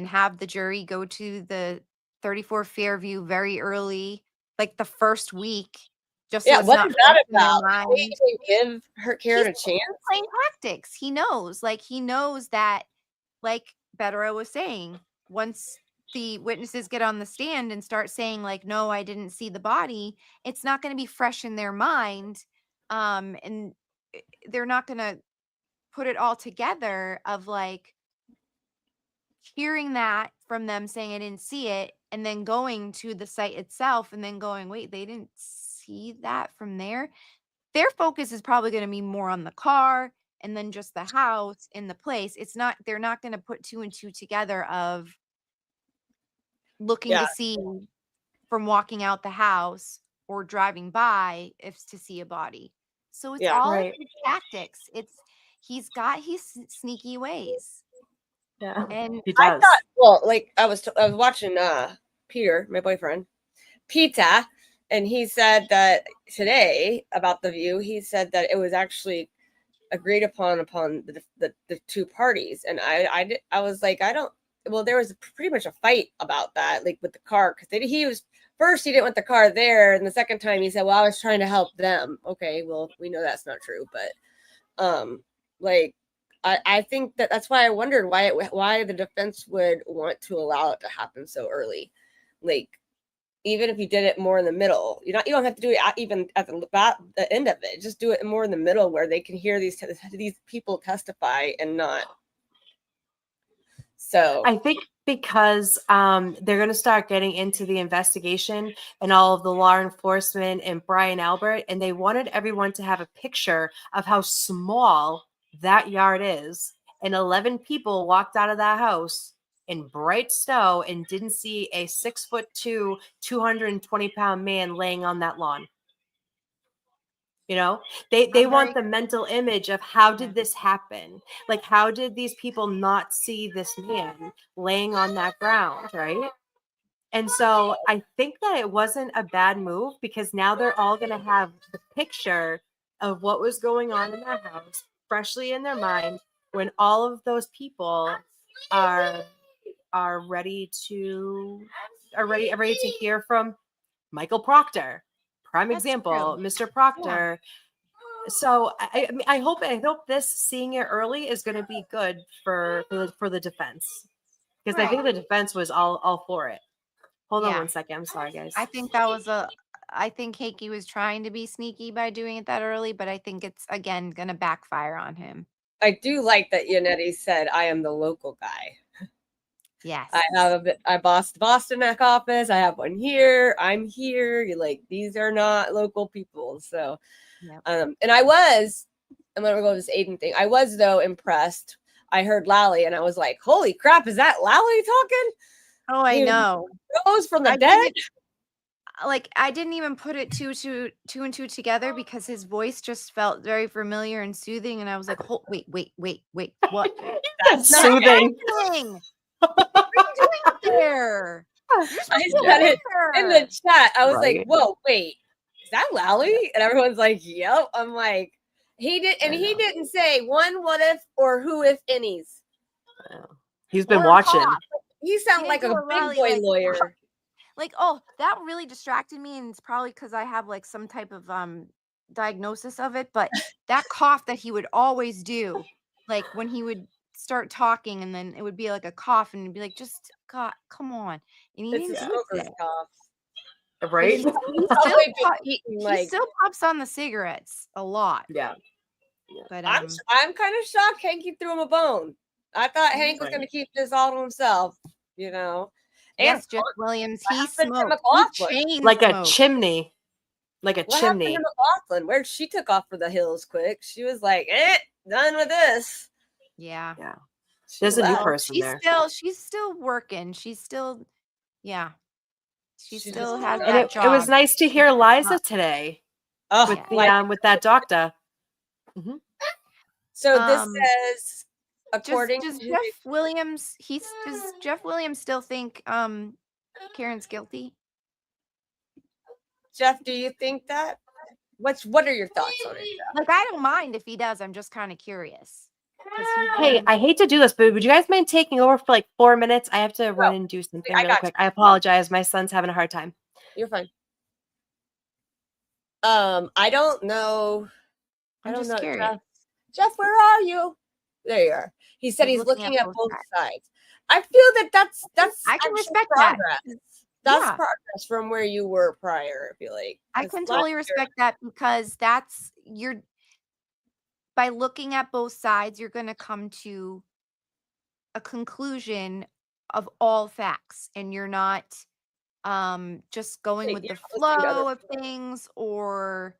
have the jury go to the 34 Fairview very early, like the first week, just so yeah, it's what not is that fresh in their about? mind. They give her Karen a He's chance. playing tactics. He knows that, like Bettera was saying, once the witnesses get on the stand and start saying like, "No, I didn't see the body," it's not going to be fresh in their mind, and they're not going to put it all together of like hearing that from them saying I didn't see it, and then going to the site itself and then going, wait, they didn't see that from there. Their focus is probably going to be more on the car and then just the house in the place. They're not going to put two and two together of looking to see from walking out the house or driving by if to see a body. So it's all tactics. he's got his sneaky ways. Yeah, And he I does. thought, well, like I was watching Peter, my boyfriend, Pizza, and he said that today about The View, he said that it was actually agreed upon the two parties, and I was like, I don't. Well, there was pretty much a fight about that, like with the car, because he was first he didn't want the car there, and the second time he said, well, I was trying to help them. Okay, well, we know that's not true, but like I think that's why I wondered why the defense would want to allow it to happen so early, like even if you did it more in the middle, you don't have to do it even at the end of it. Just do it more in the middle where they can hear these people testify and not. So I think because they're going to start getting into the investigation and all of the law enforcement and Brian Albert, and they wanted everyone to have a picture of how small that yard is. And 11 people walked out of that house in bright snow and didn't see a 6'2", 220-pound man laying on that lawn. You know, they want the mental image of how did this happen? Like, how did these people not see this man laying on that ground, right? And so I think that it wasn't a bad move because now they're all going to have the picture of what was going on in their house freshly in their mind when all of those people are ready to hear from Michael Proctor. Prime That's example, true. Mr. Proctor. So I hope this seeing it early is going to be good for the defense, because I think the defense was all for it. Hold on Yeah. one second. I'm sorry, guys. I think I think Heike was trying to be sneaky by doing it that early, but I think it's again gonna backfire on him. I do like that Yannetti said, I am the local guy. Yes. I bossed the Boston office. I have one here. I'm here. You're like, these are not local people. So, Yep. and I'm going to go to this Aiden thing. I was, though, impressed. I heard Lally and I was like, holy crap, is that Lally talking? Oh, I know. Rose from the dead? I didn't even put it two and two together because his voice just felt very familiar and soothing, and I was like, wait, what? That's soothing. What are you doing up there? I said it in the chat. I was like, whoa, wait, is that Lally? And everyone's like, yep. I'm like, he didn't say one what if or who if any's. He's been watching. He sounded like a big boy lawyer. Like, oh, that really distracted me, and it's probably because I have like some type of diagnosis of it. But that cough that he would always do, like when he would start talking, and then it would be like a cough, and it'd be like, just God, come on. And he didn't do it. Cough. Right? He still pops on the cigarettes a lot. Yeah. But I'm kind of shocked Hanky threw him a bone. I thought Hank was going to keep this all to himself, you know. Yes, Jeff Williams, he smoked. Like a chimney. Like a chimney. Happened to McLaughlin? Where she took off for the hills quick. She was like, done with this. Yeah. Yeah. There's a new person there. She's still working. She's still, yeah. She still has and that job. It was nice to hear Liza today with that doctor. Mm-hmm. So this says, according does Jeff Williams, does Jeff Williams still think Karen's guilty? Jeff, do you think that? What are your thoughts on it? Like, I don't mind if he does. I'm just kind of curious. Hey, I hate to do this, but would you guys mind taking over for like 4 minutes? I have to run and do something really quick. I apologize. My son's having a hard time. You're fine. I don't know. I'm just curious. Jeff, where are you? There you are. He said he's looking at both sides. I feel that's I can respect progress. That's Yeah. progress from where you were prior, I feel like. I can totally respect that because by looking at both sides, you're going to come to a conclusion of all facts, and you're not just going with the flow of things, or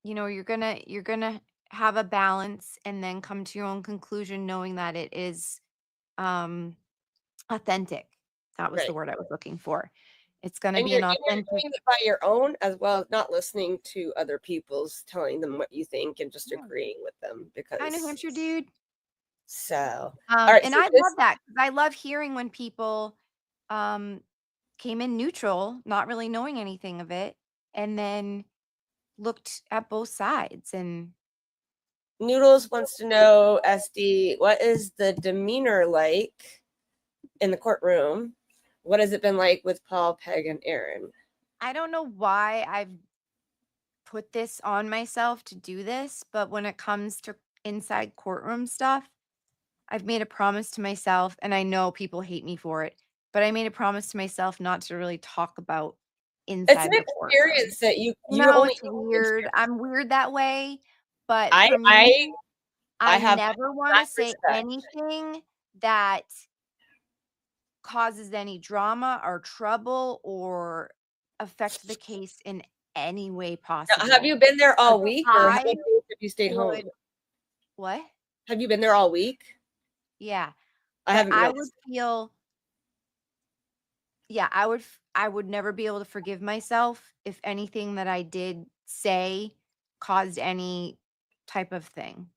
you're gonna have a balance and then come to your own conclusion, knowing that it is authentic. That was the word I was looking for. It's going to And be you're an doing authentic. it by your own, as well as not listening to other people's telling them what you think and just agreeing with them. Hi, New Because Hampshire dude. so, all right. And So I this, love that because I love hearing when people came in neutral, not really knowing anything of it, and then looked at both sides. And Noodles wants to know, SD, what is the demeanor like in the courtroom? What has it been like with Paul, Peg, and Aaron? I don't know why I've put this on myself to do this, but when it comes to inside courtroom stuff, I've made a promise to myself, and I know people hate me for it, but I made a promise to myself not to really talk about It's an inside the courtroom. experience that you No, only it's weird. I'm weird that way, but I for me, I have never want that to say respect. anything that causes any drama or trouble or affect the case in any way possible. Now, have you been there all Because week, or how I many days have you stayed home? would what? Have you been there all week? Yeah. I But haven't. I Been. would feel yeah, I would never be able to forgive myself if anything that I did say caused any type of thing.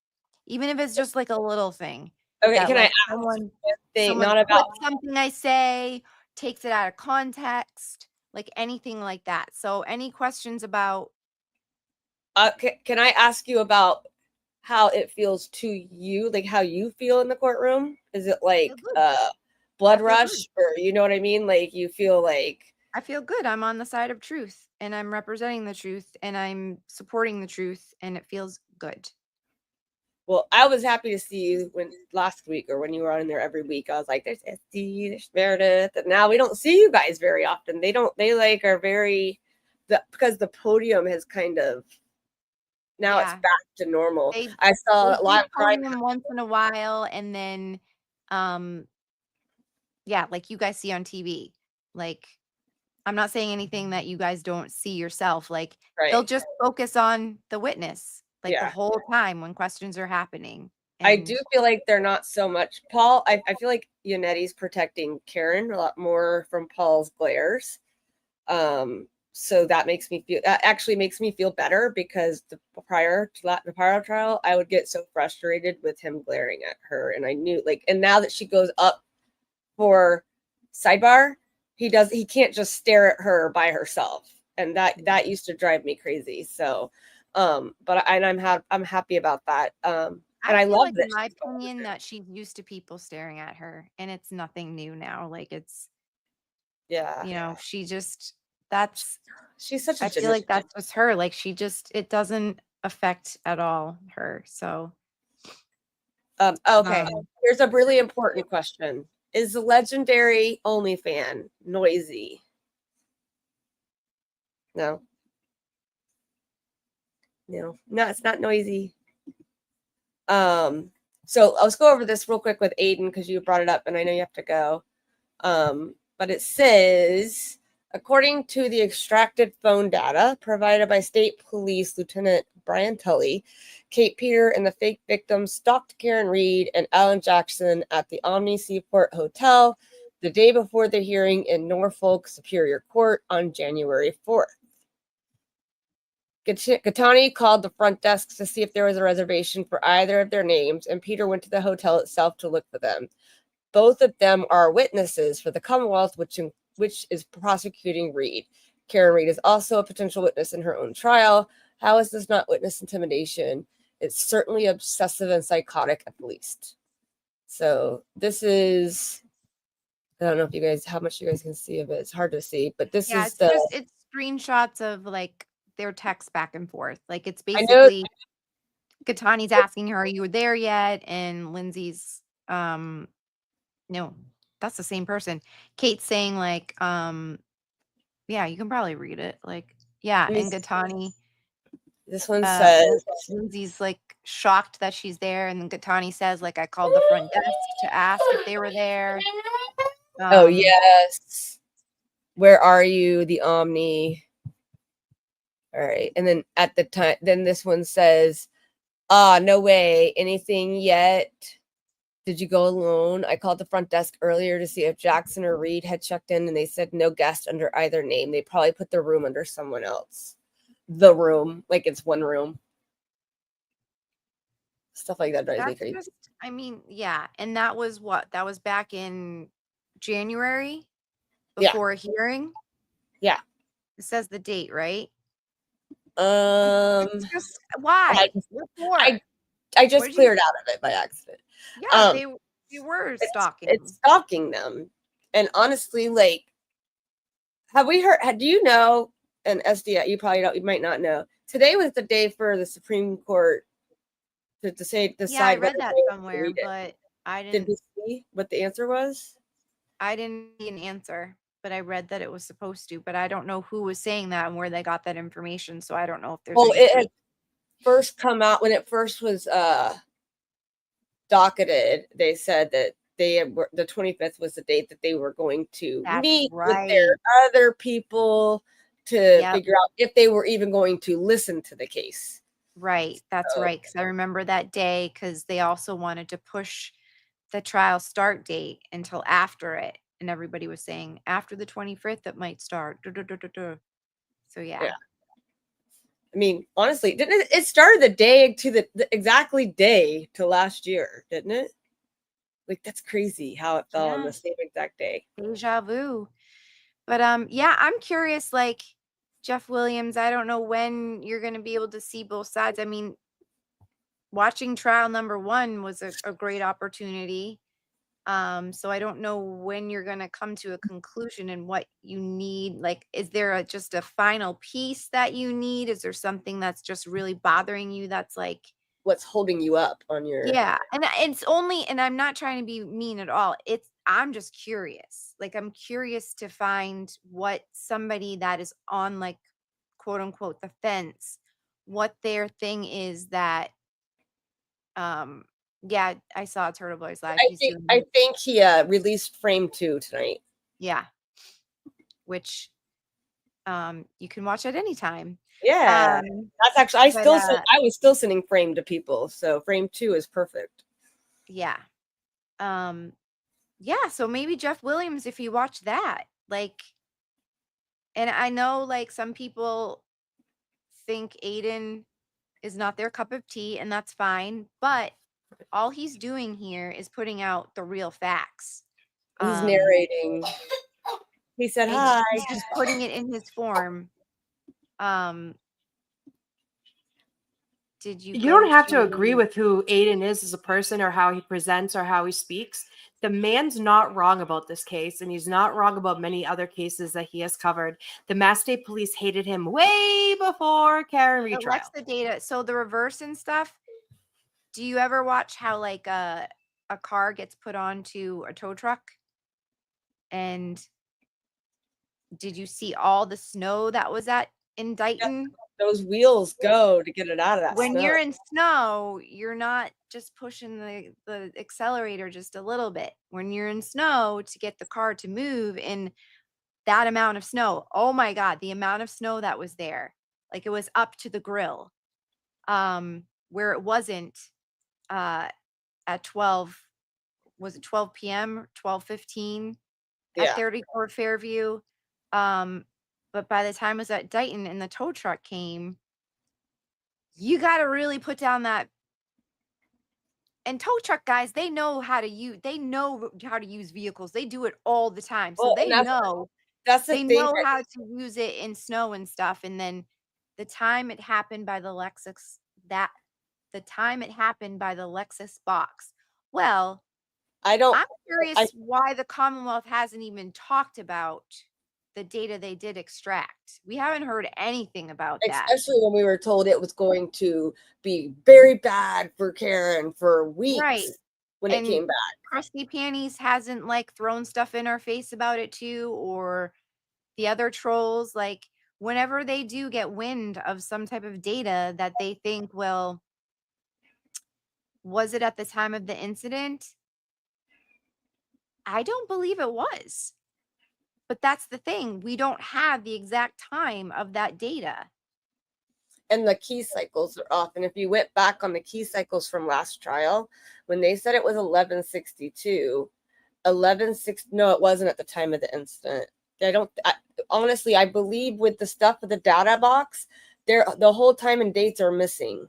Even if it's just like a little thing Okay, that can I like ask someone thing, someone not about clips something I say, takes it out of context, like anything like that. So any questions about can I ask you about how it feels to you, like how you feel in the courtroom? Is it like feel good. blood I feel rush, good. or you know what I mean? Like you feel like I feel good. I'm on the side of truth and I'm representing the truth and I'm supporting the truth and it feels good. well, I was happy to see you when last week or when you were on there every week. I was like, there's SD, there's Meredith, and now we don't see you guys very often. They like are very because the podium has kind of now it's Yeah. back to normal. They I saw they a do lot of crime. podium once in a while and then yeah, like you guys see on TV. Like I'm not saying anything that you guys don't see yourself. Like they'll Right. just focus on the witness like the Yeah. whole time when questions are happening. I And do feel like they're not so much Paul. I feel like Yanetti's protecting Karen a lot more from Paul's glares. So that actually makes me feel better because the prior trial, I would get so frustrated with him glaring at her, and I knew and now that she goes up for sidebar, he can't just stare at her by herself, and that used to drive me crazy. So, but I'm happy about that. And I I feel love like this. in my opinion that she's used to people staring at her and it's nothing new now. Like it's Yeah, she just that's she's such a I feel like that's just her. Like she just it doesn't affect at all her. So Okay, here's a really important question. Is the legendary OnlyFan noisy? No. No, it's not noisy. So let's go over this real quick with Aiden because you brought it up and I know you have to go. But it says, according to the extracted phone data provided by State Police Lieutenant Brian Tully, Kate Peter and the fake victim stalked Karen Reed and Alan Jackson at the Omni Seaport Hotel the day before the hearing in Norfolk Superior Court on January 4th. Gattani called the front desk to see if there was a reservation for either of their names, and Peter went to the hotel itself to look for them. Both of them are witnesses for the Commonwealth, which is prosecuting Reed. Karen Reed is also a potential witness in her own trial. How is this not witness intimidation? It's certainly obsessive and psychotic at least. So this is, I don't know if you guys, how much you guys can see of it. It's hard to see, but this is it's screenshots of like their texts back and forth. Like it's I know. basically Gattani's asking her, "Are you there yet?" And Lindsay's, no, that's the same person. Kate's saying like, yeah, you can probably read it. Like, yeah, and Gattani, This one says, Lindsay's like shocked that she's there, and then Gattani says like, "I called the front desk to ask if they were there." oh yes, where are you, the Omni? All right, and then at the time, then this one says, no way, anything yet? Did you go alone? I called the front desk earlier to see if Jackson or Reed had checked in, and they said no guest under either name. They probably put the room under someone else. The room, like it's one room. Stuff like that drives me That's crazy. just, I mean, yeah. And that was what? That was back in January Yeah. before a hearing. Yeah. It says the date, right? It's just why? What for? I just cleared out of it by accident. Yeah, they were stalking. It's stalking them. And honestly, like, have we heard? Do you know? And SD, you probably don't. You might not know. Today was the day for the Supreme Court to decide. Yeah, I read that somewhere, but I didn't. Did you see what the answer was? I didn't see an answer, but I read that it was supposed to. But I don't know who was saying that and where they got that information. So I don't know if there's. Well, it had first come out when it first was docketed. They said that the 25th was the date that they were going to meet with their other people to figure out if they were even going to listen to the case. Right. That's right. Because I remember that day because they also wanted to push the trial start date until after it. And everybody was saying after the 25th, it might start. So, yeah. I mean, honestly, didn't it started the day to the exactly day to last year, didn't it? Like, that's crazy how it fell on the same exact day. Deja vu. But yeah, I'm curious, like Jeff Williams, I don't know when you're going to be able to see both sides. I mean, watching trial number 1 was a great opportunity. So I don't know when you're going to come to a conclusion and what you need. Like, is there just a final piece that you need? Is there something that's just really bothering you? That's like what's holding you up on your. Yeah. And it's only, and I'm not trying to be mean at all. I'm just curious. Like, I'm curious to find what somebody that is on, like, quote unquote, the fence, what their thing is that, yeah, I saw Turtle Boy's live. I think he released Frame 2 tonight. Yeah. Which you can watch at any time. Yeah. That's actually I was still sending Frame to people. So Frame 2 is perfect. Yeah. Yeah, so maybe Jeff Williams, if you watch that, like, and I know like some people think Aiden is not their cup of tea, and that's fine, but all he's doing here is putting out the real facts. He's narrating. He said hi. He's just putting it in his form. You don't have to agree with who Aiden is as a person or how he presents or how he speaks. The man's not wrong about this case, and he's not wrong about many other cases that he has covered. The Mass State Police hated him way before Karen retrial. Alexa data. So the reverse and stuff. Do you ever watch how like a car gets put onto a tow truck? And did you see all the snow that was in Dighton? Those wheels go to get it out of that when snow. You're in snow, you're not just pushing the accelerator just a little bit. When you're in snow, to get the car to move in that amount of snow, oh my God, the amount of snow that was there, like it was up to the grill, where it wasn't at 12, was it 12 p.m., 12:15 at 30 Court Fairview? But by the time it was at Dighton and the tow truck came, you got to really put down that. And tow truck guys, they know how to use vehicles. They do it all the time. So they know how to use it in snow and stuff. And then the time it happened by the Lexus box. Well, I'm curious why the Commonwealth hasn't even talked about the data they did extract. We haven't heard anything about that. Especially when we were told it was going to be very bad for Karen for weeks when it came back. Crusty Panties hasn't like thrown stuff in our face about it too, or the other trolls. Like, whenever they do get wind of some type of data that they think, well, was it at the time of the incident? I don't believe it was. But that's the thing. We don't have the exact time of that data. and the key cycles are off. And if you went back on the key cycles from last trial, when they said it was 1162, 1160, no, it wasn't at the time of the incident. Honestly, I believe with the stuff of the data box, the whole time and dates are missing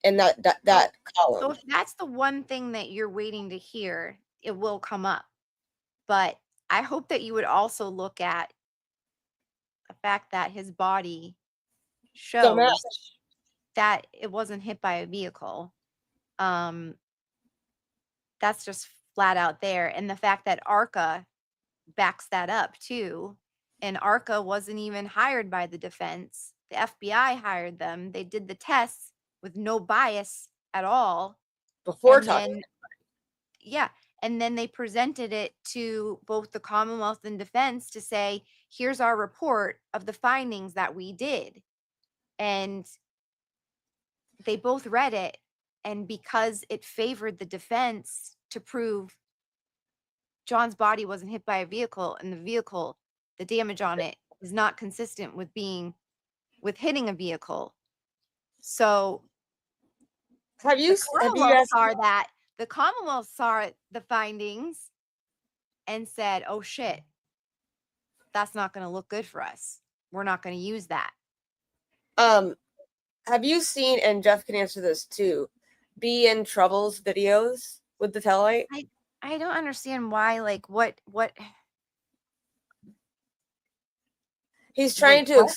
in that column. So if that's the one thing that you're waiting to hear, it will come up. But I hope that you would also look at the fact that his body shows that it wasn't hit by a vehicle. That's just flat out there. And the fact that ARCA backs that up too. And ARCA wasn't even hired by the defense. The FBI hired them. They did the tests with no bias at all. Before And talking. then, yeah. And then they presented it to both the Commonwealth and defense to say, here's our report of the findings that we did. And they both read it. And because it favored the defense to prove John's body wasn't hit by a vehicle, and the vehicle, the damage on it is not consistent with hitting a vehicle. So have you guys saw that? The Commonwealth saw the findings and said, oh shit, that's not going to look good for us. We're not going to use that. Have you seen, and Jeff can answer this too, Be in Trouble's videos with the Telite? I don't understand why, like, what he's trying to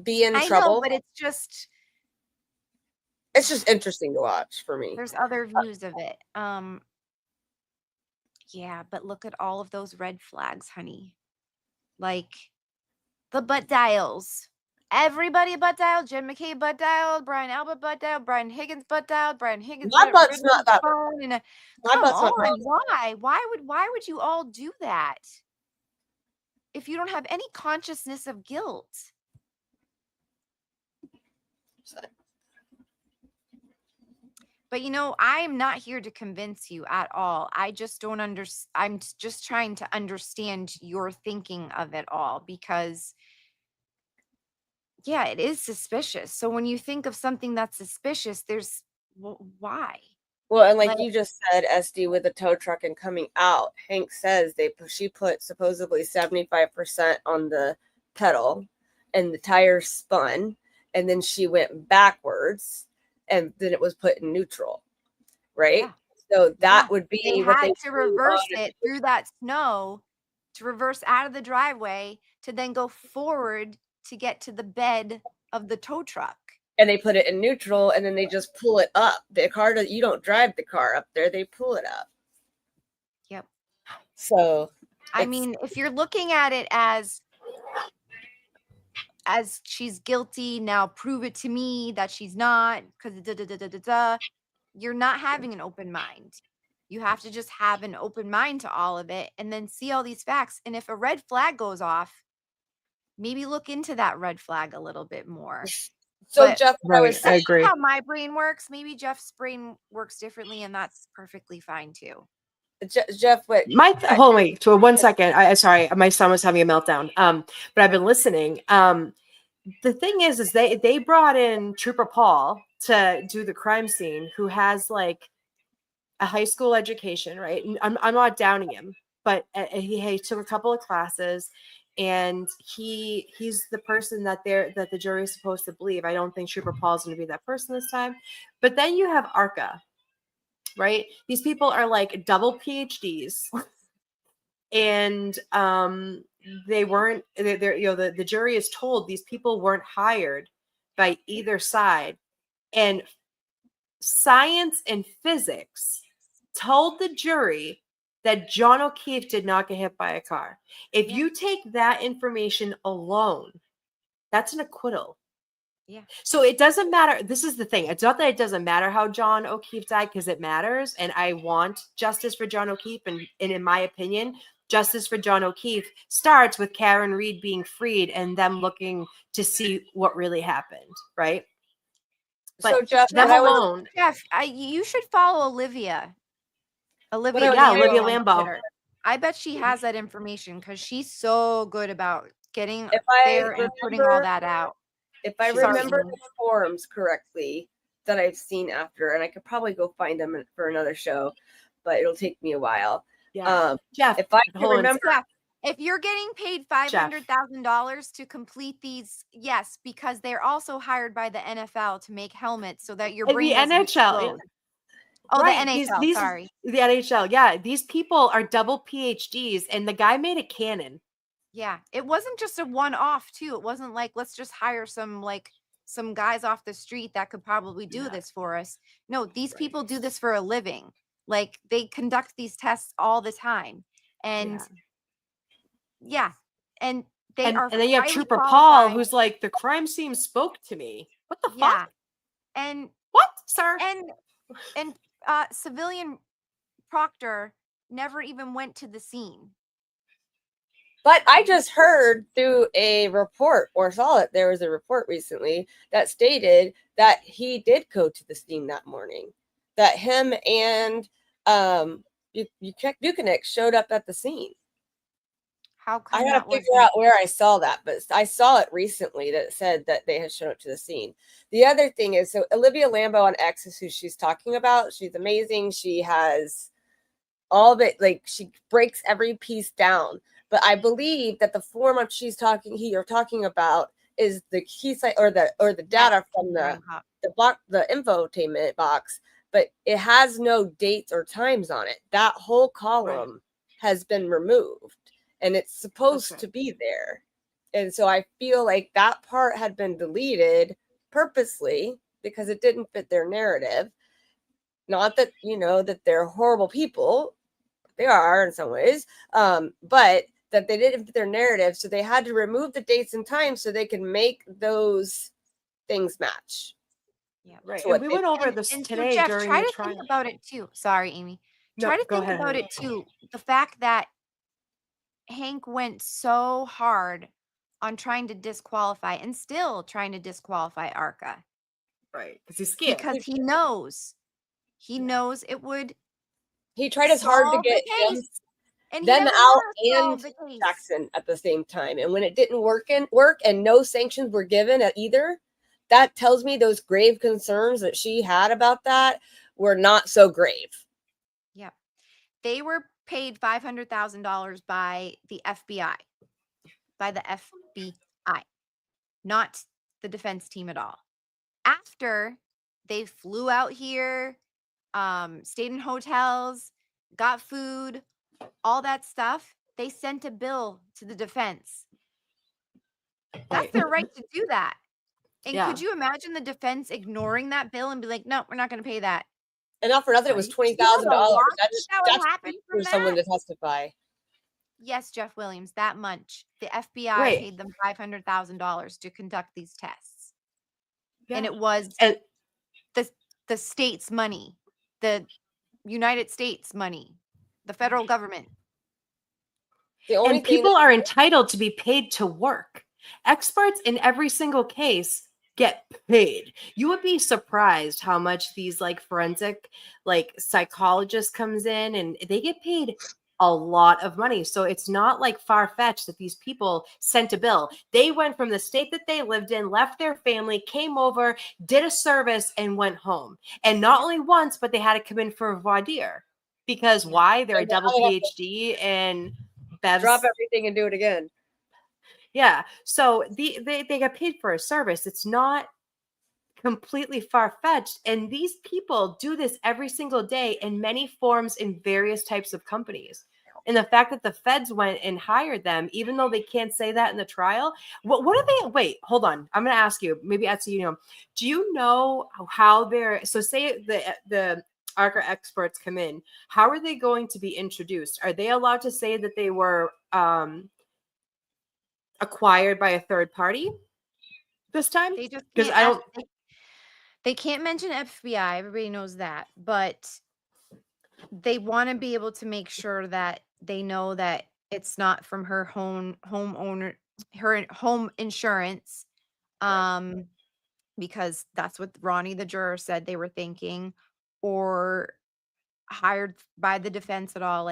be in trouble. know, but it's just interesting to watch for me. There's other views of it. Yeah, but look at all of those red flags, honey. Like the butt dials. Everybody butt dialed. Jim McKay butt dialed. Brian Albert butt dialed. Brian Higgins butt dialed. Brian Higgins. My butt's not that. Come on, why? Why would you all do that? If you don't have any consciousness of guilt. But I'm not here to convince you at all. I just don't understand. I'm just trying to understand your thinking of it all because, yeah, it is suspicious. So when you think of something that's suspicious, why? Well, and like you just said, SD, with the tow truck and coming out, Hank says she put supposedly 75% on the pedal and the tires spun, and then she went backwards. And then it was put in neutral, right? Yeah. So that would be they had to reverse it through that snow, to reverse out of the driveway, to then go forward to get to the bed of the tow truck. And they put it in neutral, and then they just pull it up. The car, you don't drive the car up there; they pull it up. Yep. So, I mean, if you're looking at it as she's guilty, now prove it to me that she's not, because you're not having an open mind. You have to just have an open mind to all of it and then see all these facts. And if a red flag goes off, maybe look into that red flag a little bit more. So but, Jeff, I agree. How my brain works, maybe Jeff's brain works differently, and that's perfectly fine too. Jeff, wait. Hold on, wait. So 1 second. Sorry, my son was having a meltdown. But I've been listening. The thing is they brought in Trooper Paul to do the crime scene, who has like a high school education, right? And I'm not downing him, but he took a couple of classes, and he's the person that the jury is supposed to believe. I don't think Trooper Paul is going to be that person this time. But then you have ARCA. Right? These people are like double PhDs, and the jury is told these people weren't hired by either side, and science and physics told the jury that John O'Keefe did not get hit by a car. If you take that information alone, that's an acquittal. Yeah. So it doesn't matter. This is the thing. It's not that it doesn't matter how John O'Keefe died, because it matters. And I want justice for John O'Keefe. And in my opinion, justice for John O'Keefe starts with Karen Reed being freed and them looking to see what really happened. Right. But so Jeff, you should follow Olivia. Olivia Lambeau. I bet she has that information because she's so good about getting there and putting all that out. if I Sorry. remember the forums correctly that I've seen after, and I could probably go find them for another show, but it'll take me a while. Yeah. Jeff, if I can hold on. remember, Jeff, if you're getting paid $500,000 to complete these, yes, because they're also hired by the NFL to make helmets so that your And brain the doesn't NHL. explode. Oh, Right, the NHL, sorry. The NHL, yeah. These people are double PhDs, and the guy made a cannon. Yeah, it wasn't just a one-off too. It wasn't like let's just hire some guys off the street that could probably do this for us. No, these people do this for a living. Like they conduct these tests all the time. And and they are And then you have highly Trooper Paul, qualified. who's like, the crime scene spoke to me. What the Yeah. fuck? And What, sir? and civilian Proctor never even went to the scene. but I just heard through a report or saw it. There was a report recently that stated that he did go to the scene that morning. That him and Buchanan showed up at the scene. How come I that gotta figure out where I saw that, but I saw it recently that said that they had shown up to the scene. The other thing is, so Olivia Lambeau on X is who she's talking about. She's amazing. She has all of it, like she breaks every piece down. But I believe that the form of you're talking about is the key site or the data from the infotainment box, but it has no dates or times on it. That whole column has been removed. And it's supposed to be there. And so I feel like that part had been deleted purposely because it didn't fit their narrative. Not that, that they're horrible people. They are in some ways. But that they didn't fit their narrative. So they had to remove the dates and times so they could make those things match. Yeah, right. And we went over this and today so Jeff, during try the to trial. think about it too. Sorry, Amy. Try to go think ahead. about it too. The fact that Hank went so hard on trying to disqualify and still trying to disqualify Arca. Right. Because he's scared. Because he knows it would. He tried as hard to get him, and them out and Jackson at the same time. And when it didn't work and no sanctions were given at either, that tells me those grave concerns that she had about that were not so grave. Yeah. They were paid $500,000 by the FBI. Not the defense team at all. After they flew out here, stayed in hotels, got food, all that stuff, they sent a bill to the defense. That's their right to do that. And could you imagine the defense ignoring that bill and be like, no, we're not going to pay that? And not for nothing, it was $20,000. That's for someone to testify. Yes, Jeff Williams, that much. The FBI paid them $500,000 to conduct these tests. Yeah. And it was the state's money, the United States money, the federal government. And people are entitled to be paid to work. Experts in every single case get paid. You would be surprised how much these forensic psychologists comes in, and they get paid a lot of money. So it's not far-fetched that these people sent a bill. They went from the state that they lived in, left their family, came over, did a service, and went home. And not only once, but they had to come in for a voir dire. Because why? They're a double PhD, and drop everything and do it again. Yeah. So they get paid for a service. It's not completely far-fetched. And these people do this every single day in many forms in various types of companies. And the fact that the feds went and hired them, even though they can't say that in the trial, what are they? Wait, hold on. I'm going to ask you, maybe Etsy, do you know how they're, so say the ARCA experts come in, how are they going to be introduced? Are they allowed to say that they were acquired by a third party this time? Because they can't mention FBI. Everybody knows that, but they want to be able to make sure that they know that it's not from her home insurance, because that's what Ronnie the juror said they were thinking, or hired by the defense at all,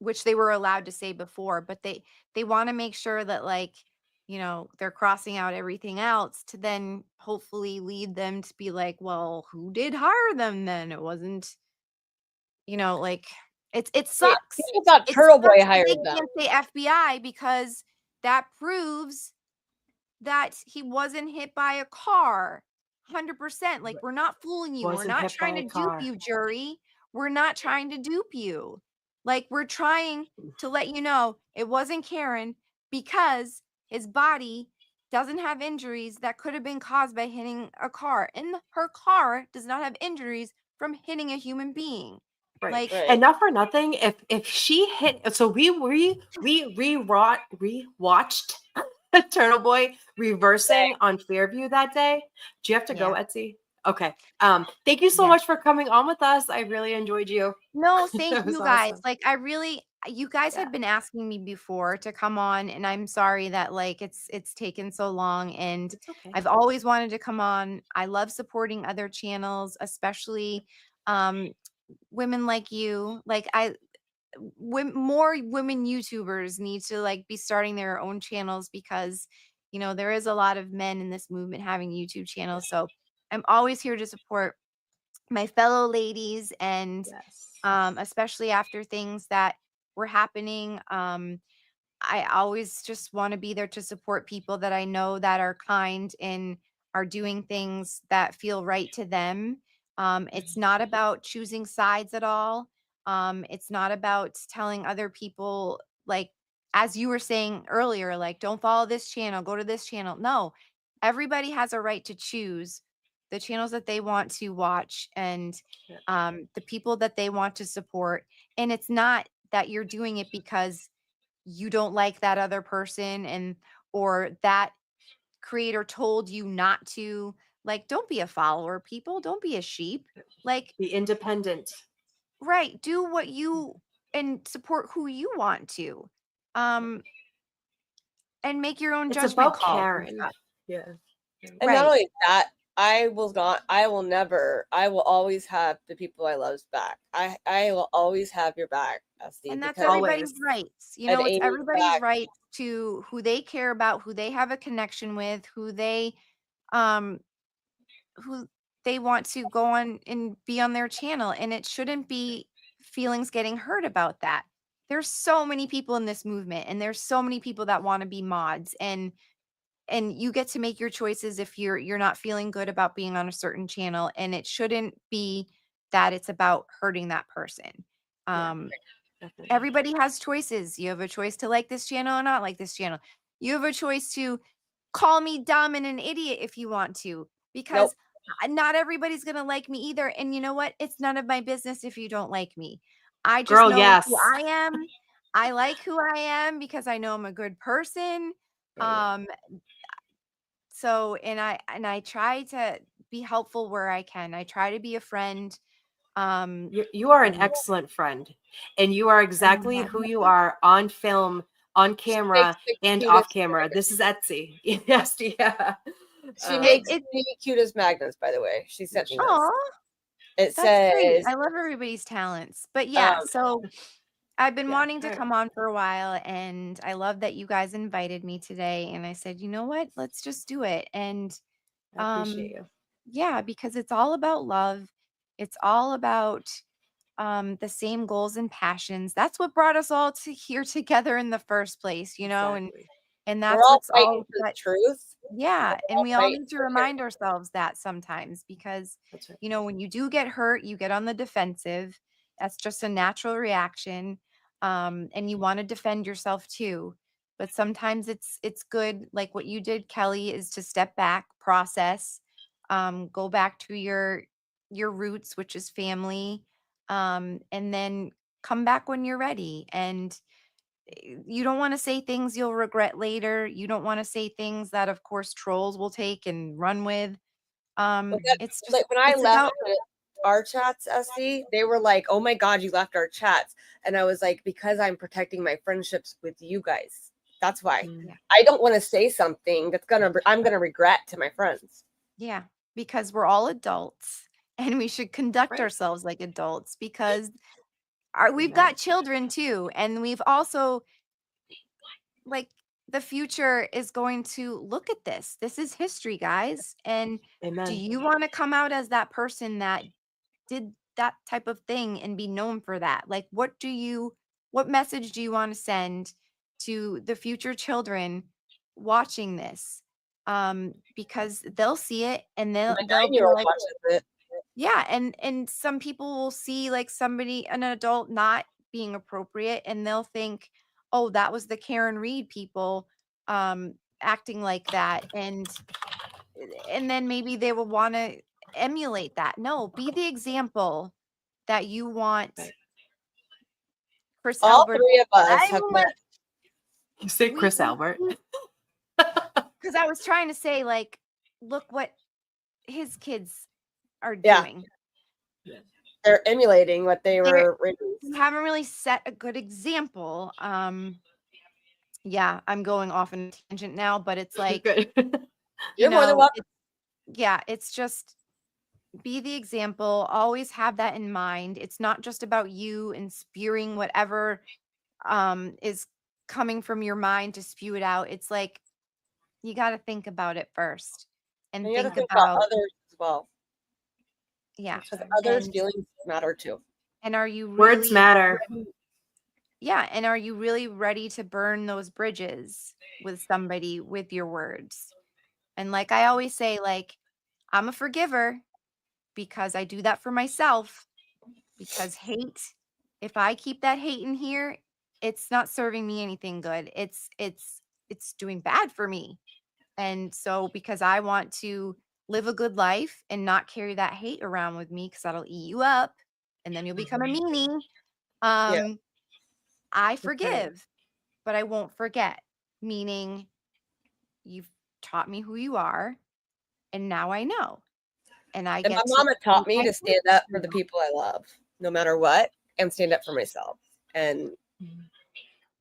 which they were allowed to say before. But they want to make sure that they're crossing out everything else to then hopefully lead them to be like, well, who did hire them then? It wasn't, like it Wait, sucks. people thought It Turtle sucks Boy that hired they them. can't say FBI because that proves that he wasn't hit by a car. 100%. Like, we're not fooling you. We're Wasn't not hit by trying a to dupe car. you, jury. We're not trying to dupe you. Like, we're trying to let you know it wasn't Karen because his body doesn't have injuries that could have been caused by hitting a car. And her car does not have injuries from hitting a human being. Right. Like, Right. And not for nothing, if she hit, so we rewatched Turtle Boy reversing on Fairview that day. Do you have to go, Etsy? Okay. Thank you so much for coming on with us. I really enjoyed you. No, thank That was you guys. awesome. Like, you guys had been asking me before to come on, and I'm sorry that like it's taken so long, and It's okay. I've always wanted to come on. I love supporting other channels, especially women like you. Like, more women YouTubers need to like be starting their own channels because there is a lot of men in this movement having YouTube channels. So I'm always here to support my fellow ladies, and Yes. especially after things that were happening. I always just want to be there to support people that I know that are kind and are doing things that feel right to them. It's not about choosing sides at all. It's not about telling other people, like, as you were saying earlier, like, don't follow this channel, go to this channel. No, everybody has a right to choose the channels that they want to watch, and the people that they want to support. And it's not that you're doing it because you don't like that other person, and or that creator told you not to. Like, don't be a follower, people. Don't be a sheep. Like, Be independent. right, do what you and support who you want to. And make your own It's judgment about calls and Karen. stuff. Yeah. And not only that, I will always have the people I love's back. I will always have your back, Esty, And that's because everybody's Always. rights. and It's Amy's everybody's back. right to who they care about, who they have a connection with, um who they want to go on and be on their channel, and it shouldn't be feelings getting hurt about that. There's so many people in this movement, and there's so many people that want to be mods, and you get to make your choices if you're not feeling good about being on a certain channel, and it shouldn't be that it's about hurting that person. Definitely. Everybody has choices. You have a choice to like this channel or not like this channel. You have a choice to call me dumb and an idiot if you want to, because not everybody's going to like me either. And you know what? It's none of my business if you don't like me. I just Girl, know yes. who I am. I like who I am because I know I'm a good person. Right. So, and I try to be helpful where I can. I try to be a friend. You are an excellent friend, and you are exactly who you are on film, on camera, and off camera. This is Etsy. Yes, yeah. She makes the cutest magnets, by the way. She sent me this. It That's great. says, I love everybody's talents. But yeah, so I've been wanting to come on for a while, and I love that you guys invited me today. And I said, you know what? Let's just do it. And I appreciate you. yeah, because it's all about love. It's all about the same goals and passions. That's what brought us all to here together in the first place, Exactly. and we're that's all what's fighting all for the that truth. yeah, and all we all fighting need to for remind ourselves that sometimes, because That's right. when you do get hurt, you get on the defensive. That's just a natural reaction. And you want to defend yourself too. But sometimes it's good, like what you did, Kelly, is to step back, process, go back to your roots, which is family, and then come back when you're ready. And you don't want to say things you'll regret later. You don't want to say things that, of course, trolls will take and run with. It's just Like when I it's left about our chats, Esty, they were like, "Oh my God, you left our chats," and I was like, "Because I'm protecting my friendships with you guys. That's why. I don't want to say something I'm gonna regret to my friends." yeah, because we're all adults and we should conduct ourselves like adults, because we've got children too, and we've also, like, the future is going to look at this. This is history, guys. And do Amen. you want to come out as that person that did that type of thing and be known for that? Like, what message do you want to send to the future children watching this? Because they'll see it and My they'll be 9-year-old like, watches it. yeah, and some people will see like an adult not being appropriate, and they'll think, oh, that was the Karen Reed people acting like that, and then maybe they will want to emulate that. No, be the example that you want Right. Chris All Albert. 3 of us I have will met. let- You say we- Chris Albert. because I was trying to say, like, look what his kids are Yeah. doing. They're emulating what they They're- were raised. You haven't really set a good example. Yeah, I'm going off on a tangent now, but it's like, Good. you You're more than know, welcome. it's just be the example. Always have that in mind. It's not just about you and spewing whatever is coming from your mind to spew it out. It's like you got to think about it first and And you got to think think about about, others as well, yeah. because others' And, feelings matter too. and are you Words really matter. Yeah, and are you really ready to burn those bridges with somebody with your words? And like I always say, like, I'm a forgiver because I do that for myself. Because hate, if I keep that hate in here, it's not serving me anything good. It's doing bad for me. And so because I want to live a good life and not carry that hate around with me, because that'll eat you up and then you'll become a meanie. I forgive, but I won't forget. Meaning you've taught me who you are, and now I know. And I And my get to mama taught speak me my to stand truth up to for the you. people I love, no matter what, and stand up for myself. And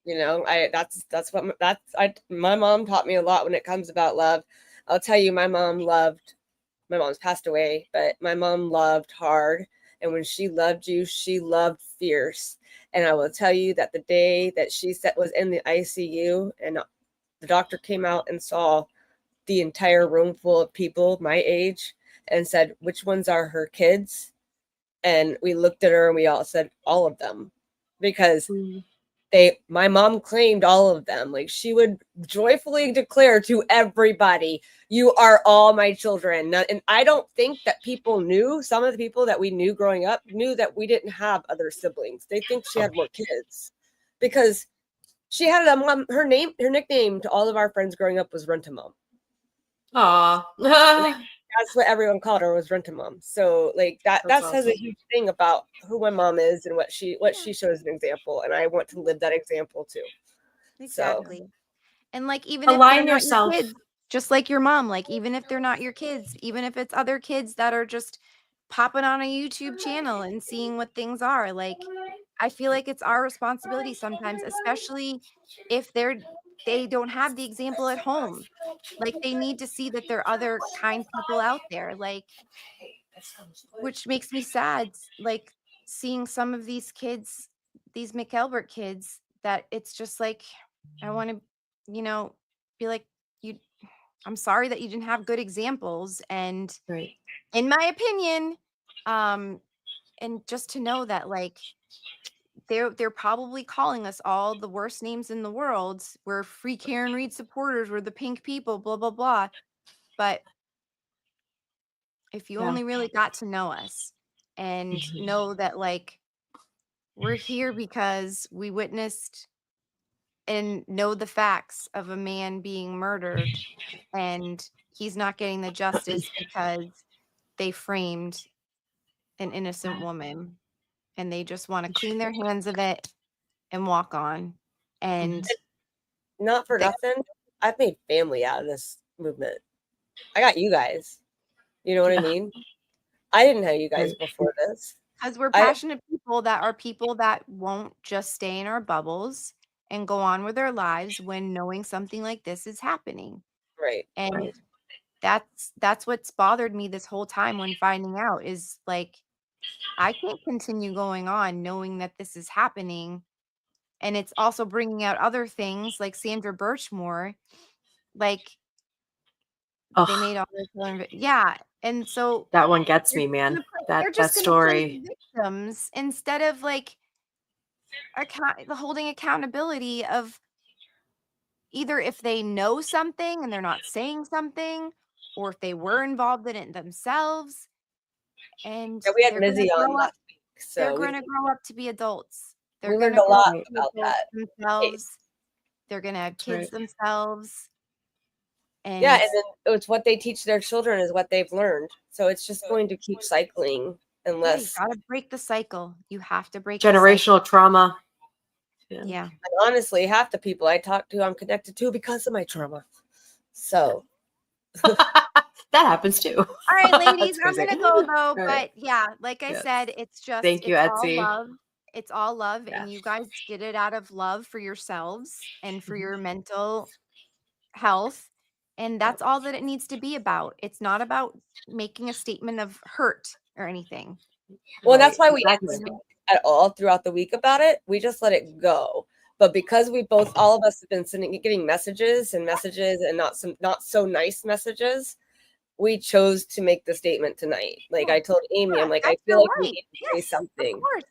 you know, my mom taught me a lot when it comes about love. I'll tell you, my mom's passed away, but my mom loved hard. And when she loved you, she loved fierce. And I will tell you that the day that she was in the ICU and the doctor came out and saw the entire room full of people my age and said, which ones are her kids? And we looked at her and we all said, all of them. Because my mom claimed all of them. Like she would joyfully declare to everybody, you are all my children. And I don't think that people knew, some of the people that we knew growing up knew that we didn't have other siblings. They think she had more kids because she had a mom. Her nickname to all of our friends growing up was Rent-A-Mom. Aw. That's what everyone called her, was Rent-A-Mom. So like that That's says a awesome. huge thing about who my mom is and what she shows as an example. And I want to live that example too. Exactly. And like even if Align they're not yourself. your kids, just like your mom, like even if they're not your kids, even if it's other kids that are just popping on a YouTube channel and seeing what things are, like I feel like it's our responsibility sometimes, especially if they don't have the example at home. Like they need to see that there are other kind people out there, like which makes me sad, like seeing some of these kids, these McElbert kids, that it's just like I want to, be like, you I'm sorry that you didn't have good examples. And Right. in my opinion, and just to know that like they're probably calling us all the worst names in the world. We're free Karen Reed supporters, we're the pink people, blah blah blah. But if you Yeah. only really got to know us and know that like we're here because we witnessed and know the facts of a man being murdered, and he's not getting the justice because they framed an innocent woman, and they just want to clean their hands of it and walk on. And Not for nothing, I've made family out of this movement. I got you guys. You know what I mean? I didn't have you guys before this. because we're passionate people that won't just stay in our bubbles and go on with their lives when knowing something like this is happening. Right. And that's what's bothered me this whole time when finding out is like I can't continue going on knowing that this is happening and it's also bringing out other things like Sandra Birchmore, like they made all this yeah, and so that one gets me, man. they're just That gonna play story. victims instead of like holding accountability of either if they know something and they're not saying something, or if they were involved in it themselves. And Yeah, we had they're gonna Mizzy on grow up. last week, They're so gonna grow up to be adults. They're we learned gonna a grow lot up to be about adults that. themselves. They're gonna have That's kids right. themselves. And Yeah, and then it's what they teach their children is what they've learned. So it's just going to keep cycling yeah, you unless. gotta break the cycle. You have to break the cycle. Generational trauma. Yeah. And honestly, half the people I talk to, I'm connected to because of my trauma. So That happens too. All right, ladies, That's I'm crazy. gonna go though. All right. But yeah, like I Yes. said, it's just Thank you, it's all Etsy. love. It's all love, Yeah. and you guys did it out of love for yourselves and for Mhm. your mental health. And that's all that it needs to be about. It's not about making a statement of hurt or anything. well, that's why we Exactly. didn't speak at all throughout the week about it. We just let it go. But because we both, all of us have been getting messages and not so nice messages, we chose to make the statement tonight. Like I told Amy, Yeah, I'm like, I that's feel your like we right. need to say Yes, something. of course.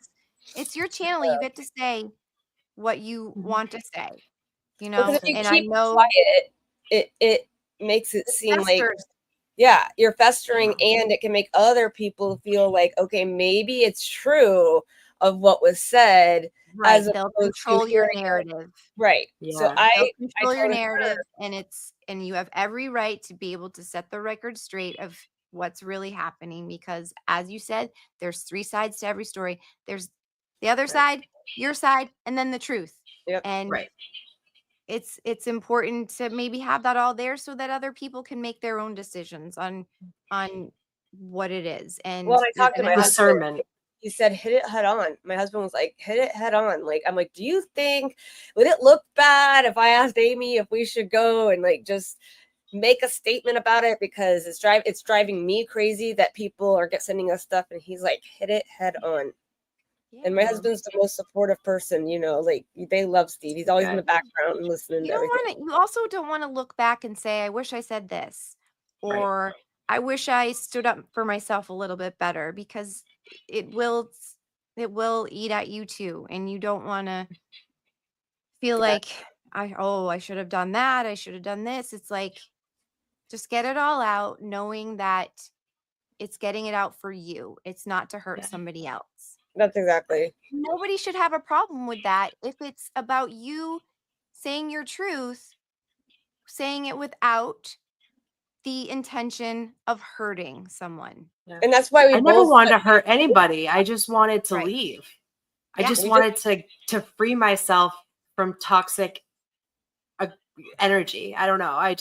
It's your channel. You get to say what you want to say. You know, Because if you and I keep know quiet, it makes it seem like, festers. yeah, you're festering, and it can make other people feel like, okay, maybe it's true of what was said, Right. as They'll opposed to control your hearing it. narrative. Right. So Yeah. They'll I control your told her, narrative, and you have every right to be able to set the record straight of what's really happening, because as you said, there's 3 sides to every story. There's the other side, your side, and then the truth. Yep. And Right. it's important to maybe have that all there so that other people can make their own decisions on what it is. And well, I you're talked to gonna my have husband. He said, hit it head on. My husband was like, hit it head on. Like, I'm like, do you think, would it look bad if I asked Amy if we should go and like just make a statement about it? Because it's driving me crazy that people are sending us stuff. And he's like, hit it head on. And my husband's the most supportive person, you know, like they love Steve. He's always in the background and listening to everything. You also don't want to look back and say, I wish I said this, or I wish I stood up for myself a little bit better, because it will eat at you too. And you don't want to feel like I should have done that. I should have done this. It's like, just get it all out, knowing that it's getting it out for you. It's not to hurt somebody else. That's exactly. Nobody should have a problem with that if it's about you saying your truth, saying it without the intention of hurting someone. And that's why I never wanted to hurt anybody. I just wanted to leave. I just wanted to free myself from toxic energy. I don't know. I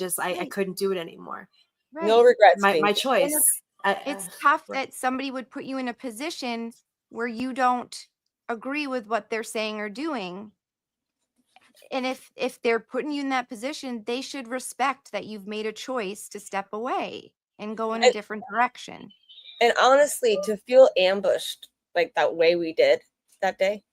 couldn't do it anymore. Right. No regrets. My choice. It's tough that somebody would put you in a position where you don't agree with what they're saying or doing. And if they're putting you in that position, they should respect that you've made a choice to step away and go in a different direction. And honestly, to feel ambushed like that way we did that day,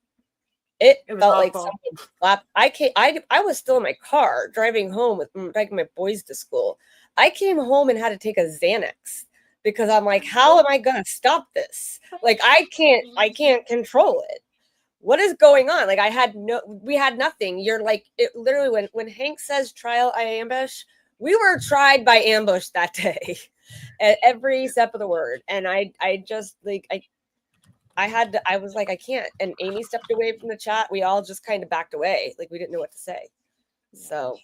it felt like something slapped. I was still in my car driving home taking my boys to school. I came home and had to take a Xanax because I'm like, how am I gonna stop this? Like I can't control it. What is going on? Like we had nothing. You're like, it literally when Hank says trial by ambush, we were tried by ambush that day at every step of the word. And I just like I was like, I can't. And Amy stepped away from the chat. We all just kind of backed away. Like we didn't know what to say. So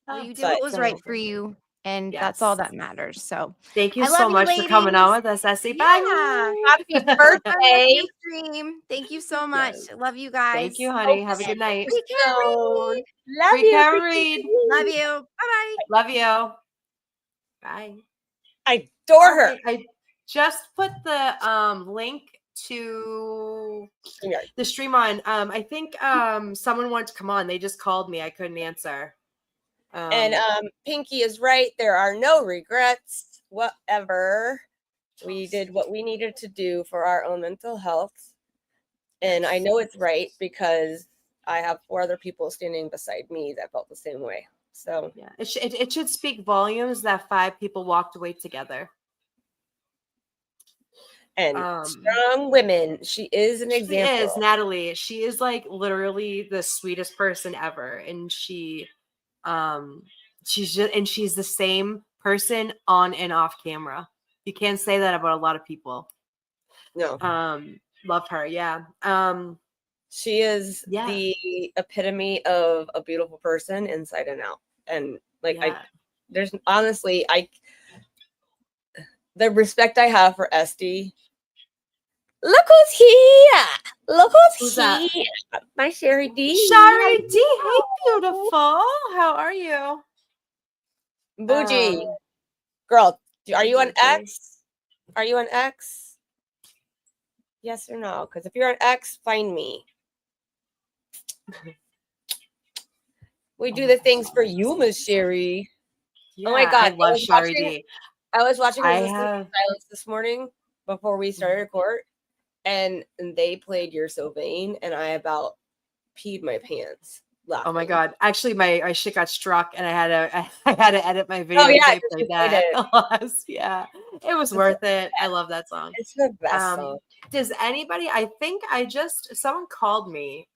well, you did what was right for you. And that's all that matters. So thank you so much for coming on with us, Essie. Bye. Happy birthday. Stream. Thank you so much. Love you guys. Thank you, honey. Have a good night. Love you. Love you. Bye-bye. Love you. Bye. I adore her. I just put the link to the stream on. I think someone wanted to come on. They just called me. I couldn't answer. And Pinky is right. There are no regrets whatever. We did what we needed to do for our own mental health. And I know it's right because I have 4 other people standing beside me that felt the same way. So Yeah, it should speak volumes that 5 people walked away together. and strong women. She is an example. She is, Natalie. She is like literally the sweetest person ever, and she's the same person on and off camera. You can't say that about a lot of people. No. Love her. Yeah. She is Yeah. the epitome of a beautiful person inside and out. And like Yeah. there's honestly the respect I have for Esty. Look who's here. Look who's that? here. My Sherry D. Shari D. Hey, beautiful. How are you? Bougie. Girl, are you on Bougie. X? Are you on X? Yes or no? Because if you're on X, find me. We do the things for you, Miss Sherry. Yeah, oh my God. I love Shari D. I was watching I Resistance have- to Silence this morning before we started court, and they played You're So Vain, and I about peed my pants laughing. Oh my God. Actually, my shit got struck and I had to edit my video. Oh, yeah, They 'cause played you that. played Yeah. It was worth it. I love that song. It's the best song. Does anybody, I think someone called me.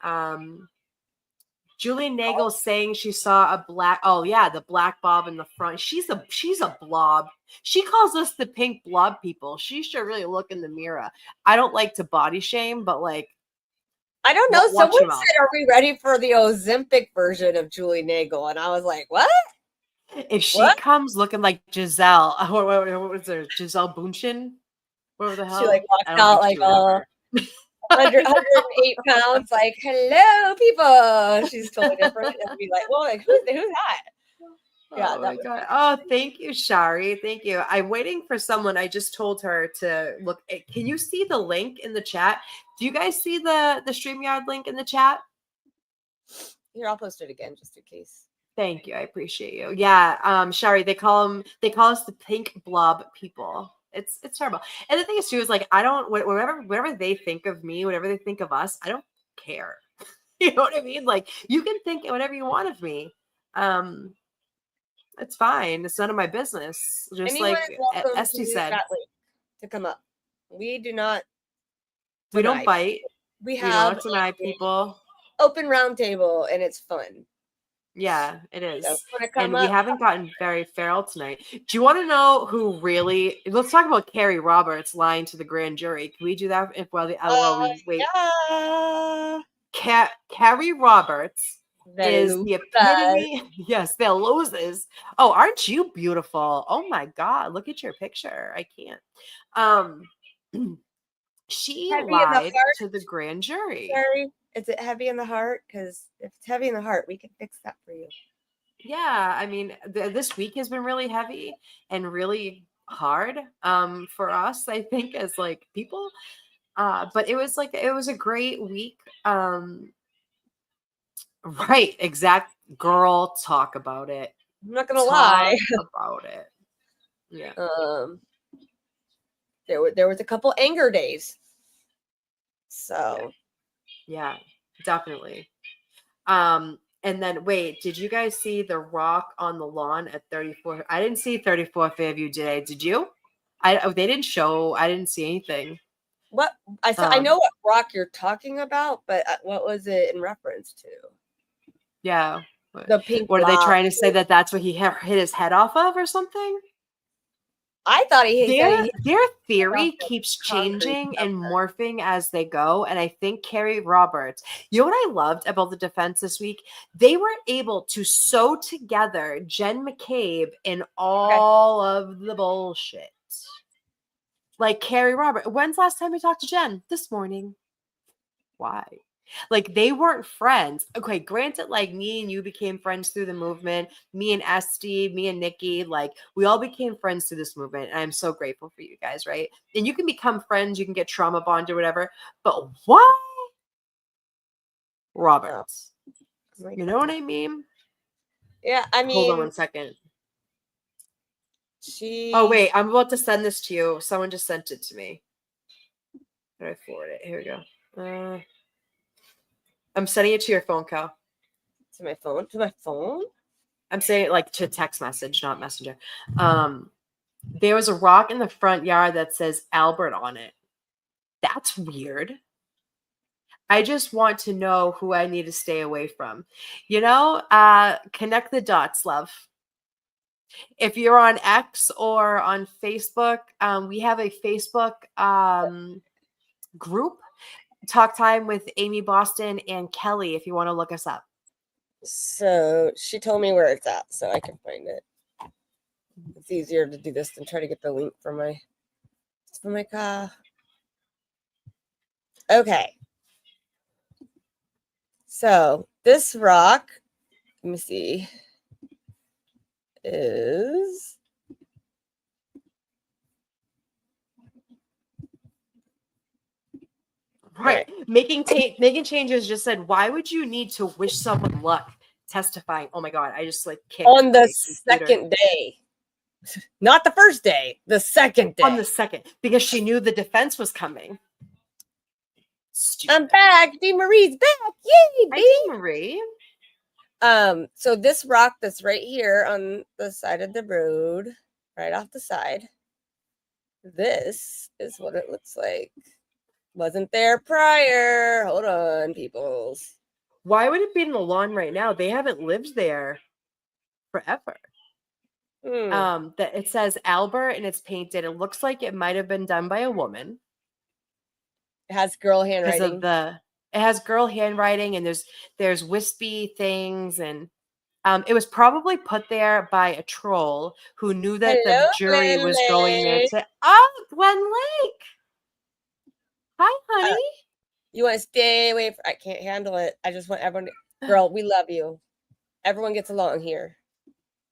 Julie Nagel saying she saw a black, the black blob in the front. She's a blob. She calls us the pink blob people. She should really look in the mirror. I don't like to body shame, but like, I don't know. watch Someone your mouth. said, "Are we ready for the Ozempic version of Julie Nagel?" And I was like, "What?" If she comes looking like Giselle, what was her? Giselle Bundchen? What the hell? She like walked I don't out think like she would ever. 108 pounds, like, "Hello, people." She's totally different. And be like, "Well, like, who's that?" Yeah, Oh my God. Oh, thank you, Shari. Thank you. I'm waiting for someone. I just told her to look. Can you see the link in the chat? Do you guys see the StreamYard link in the chat? Here, I'll post it again just in case. Thank you. I appreciate you. Yeah. Shari, they call us the pink blob people. It's terrible. And the thing is too, is like, I don't, whatever they think of me, whatever they think of us, I don't care. You know what I mean? Like, you can think whatever you want of me. It's fine. It's none of my business. Just Anyone like is welcome Esty to said, that link to come up. We do not. we don't deny. bite. We We have don't deny people. open round table, and it's fun. Yeah, it is. So, wanna come And we up? haven't gotten very feral tonight. Do you want to know who really? Let's talk about Carrie Roberts lying to the grand jury. Can we do that? While we wait. Yeah. Carrie Roberts is the Velusas. epitome. Yes, Velusas. Oh, aren't you beautiful? Oh my God, look at your picture. I can't. She Heavy in the lied heart? to the grand jury. Sorry, is it heavy in the heart? Because if it's heavy in the heart, we can fix that for you. Yeah, I mean, this week has been really heavy and really hard for us, I think, as like people. But it was a great week. Right, exact girl, talk about it. I'm not gonna lie. About it. Yeah. There was a couple anger days. So Yeah, definitely. And then wait, did you guys see The Rock on the lawn at 34? I didn't see 34 Fairview today. Did you? They didn't show. I didn't see anything. what I saw, I know what rock you're talking about, but what was it in reference to? Yeah. The pink. What are they trying to say, that that's what he hit his head off of or something? I thought Their theory keeps changing and morphing as they go. And I think Carrie Roberts, you know what I loved about the defense this week? They were able to sew together Jen McCabe in all of the bullshit. Like Carrie Roberts. When's the last time we talked to Jen? This morning. Why? Like, they weren't friends. Okay, granted, like, me and you became friends through the movement. Me and Esty, me and Nikki, like, we all became friends through this movement. And I'm so grateful for you guys, right? And you can become friends, you can get trauma bond or whatever. But why Roberts? You know what I mean? Yeah, I mean, hold on one second. Oh, wait, I'm about to send this to you. Someone just sent it to me. How do I forward it? Here we go. I'm sending it to your phone, Cal. To my phone. To my phone. I'm saying it like to text message, not messenger. There was a rock in the front yard that says Albert on it. That's weird. I just want to know who I need to stay away from. Connect the dots, love. If you're on X or on Facebook, we have a Facebook group, Talk Time with Amy Boston and Kelly, if you want to look us up. So she told me where it's at, so I can find it. It's easier to do this than try to get the link for my car. Okay. So this rock, let me see, is right. Making changes just said, why would you need to wish someone luck? Testifying. Oh my God, I just like kicked on the my computer. second day. Not the first day, the second day. On the second, because she knew the defense was coming. Stupid. I'm back. Dee Marie's back. Yay, Hi, Dee. Dee Marie. So this rock that's right here on the side of the road, right off the side, this is what it looks like. Wasn't there prior. Hold on, peoples. Why would it be in the lawn right now? They haven't lived there forever. That it says Albert and it's painted. It looks like it might have been done by a woman. It has girl handwriting. It has girl handwriting, and there's wispy things, and it was probably put there by a troll who knew that the jury was going there to. Oh, Glen Lake. Hi, honey. You want to stay away from, I can't handle it. I just want everyone to, girl, we love you. Everyone gets along here.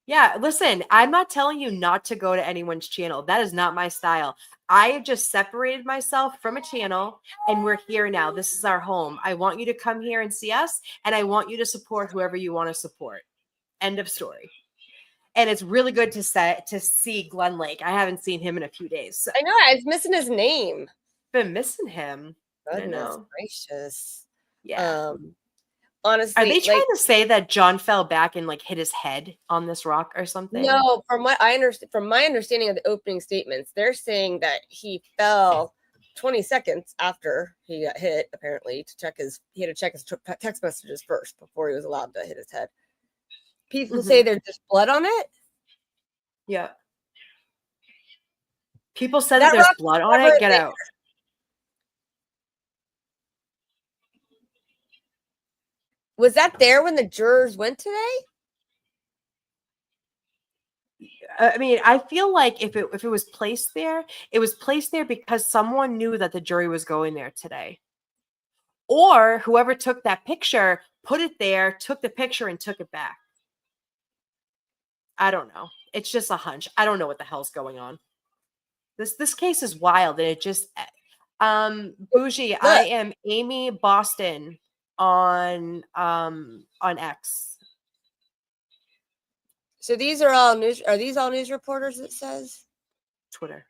Yeah, listen, I'm not telling you not to go to anyone's channel. That is not my style. I have just separated myself from a channel, and we're here now. This is our home. I want you to come here and see us, and I want you to support whoever you want to support. End of story. And it's really good to see Glen Lake. I haven't seen him in a few days. So. I know. I was missing his name. Been missing him. Goodness gracious. Yeah. Honestly, are they trying to say that John fell back and like hit his head on this rock or something? No, from what I understand, from my understanding of the opening statements, they're saying that he fell 20 seconds after he got hit. Apparently, he had to check his text messages first before he was allowed to hit his head. People say there's just blood on it. Yeah. People said that there's blood on it. Get out. Was that there when the jurors went today? I mean, I feel like if it was placed there, it was placed there because someone knew that the jury was going there today. Or whoever took that picture put it there, took the picture, and took it back. I don't know. It's just a hunch. I don't know what the hell's going on. This case is wild, and it just Bougie. Look. I am Amy Boston on X. So these are all news. Are these all news reporters? It says Twitter.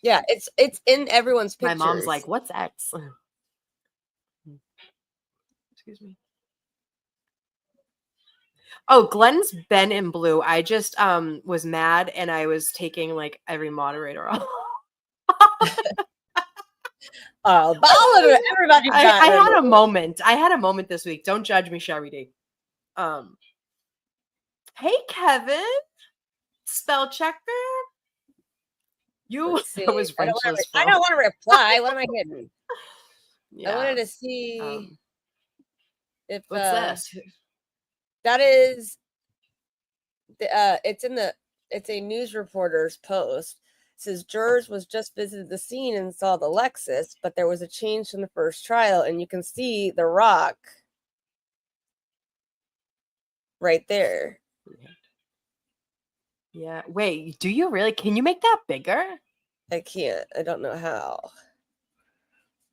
Yeah, it's in everyone's pictures. My mom's like, "What's X?" Excuse me. Oh, Glenn's been in blue. I just was mad, and I was taking like every moderator off. Everybody. I had a moment. I had a moment this week. Don't judge me, Sherry D. Hey, Kevin, spell checker. You I don't want to reply. What am I getting? Yeah. I wanted to see if what's this? That is it's a news reporter's post. It says jurors was just visited the scene and saw the Lexus, but there was a change from the first trial, and you can see the rock right there. Yeah. Wait, do you really? Can you make that bigger? I can't. I don't know how.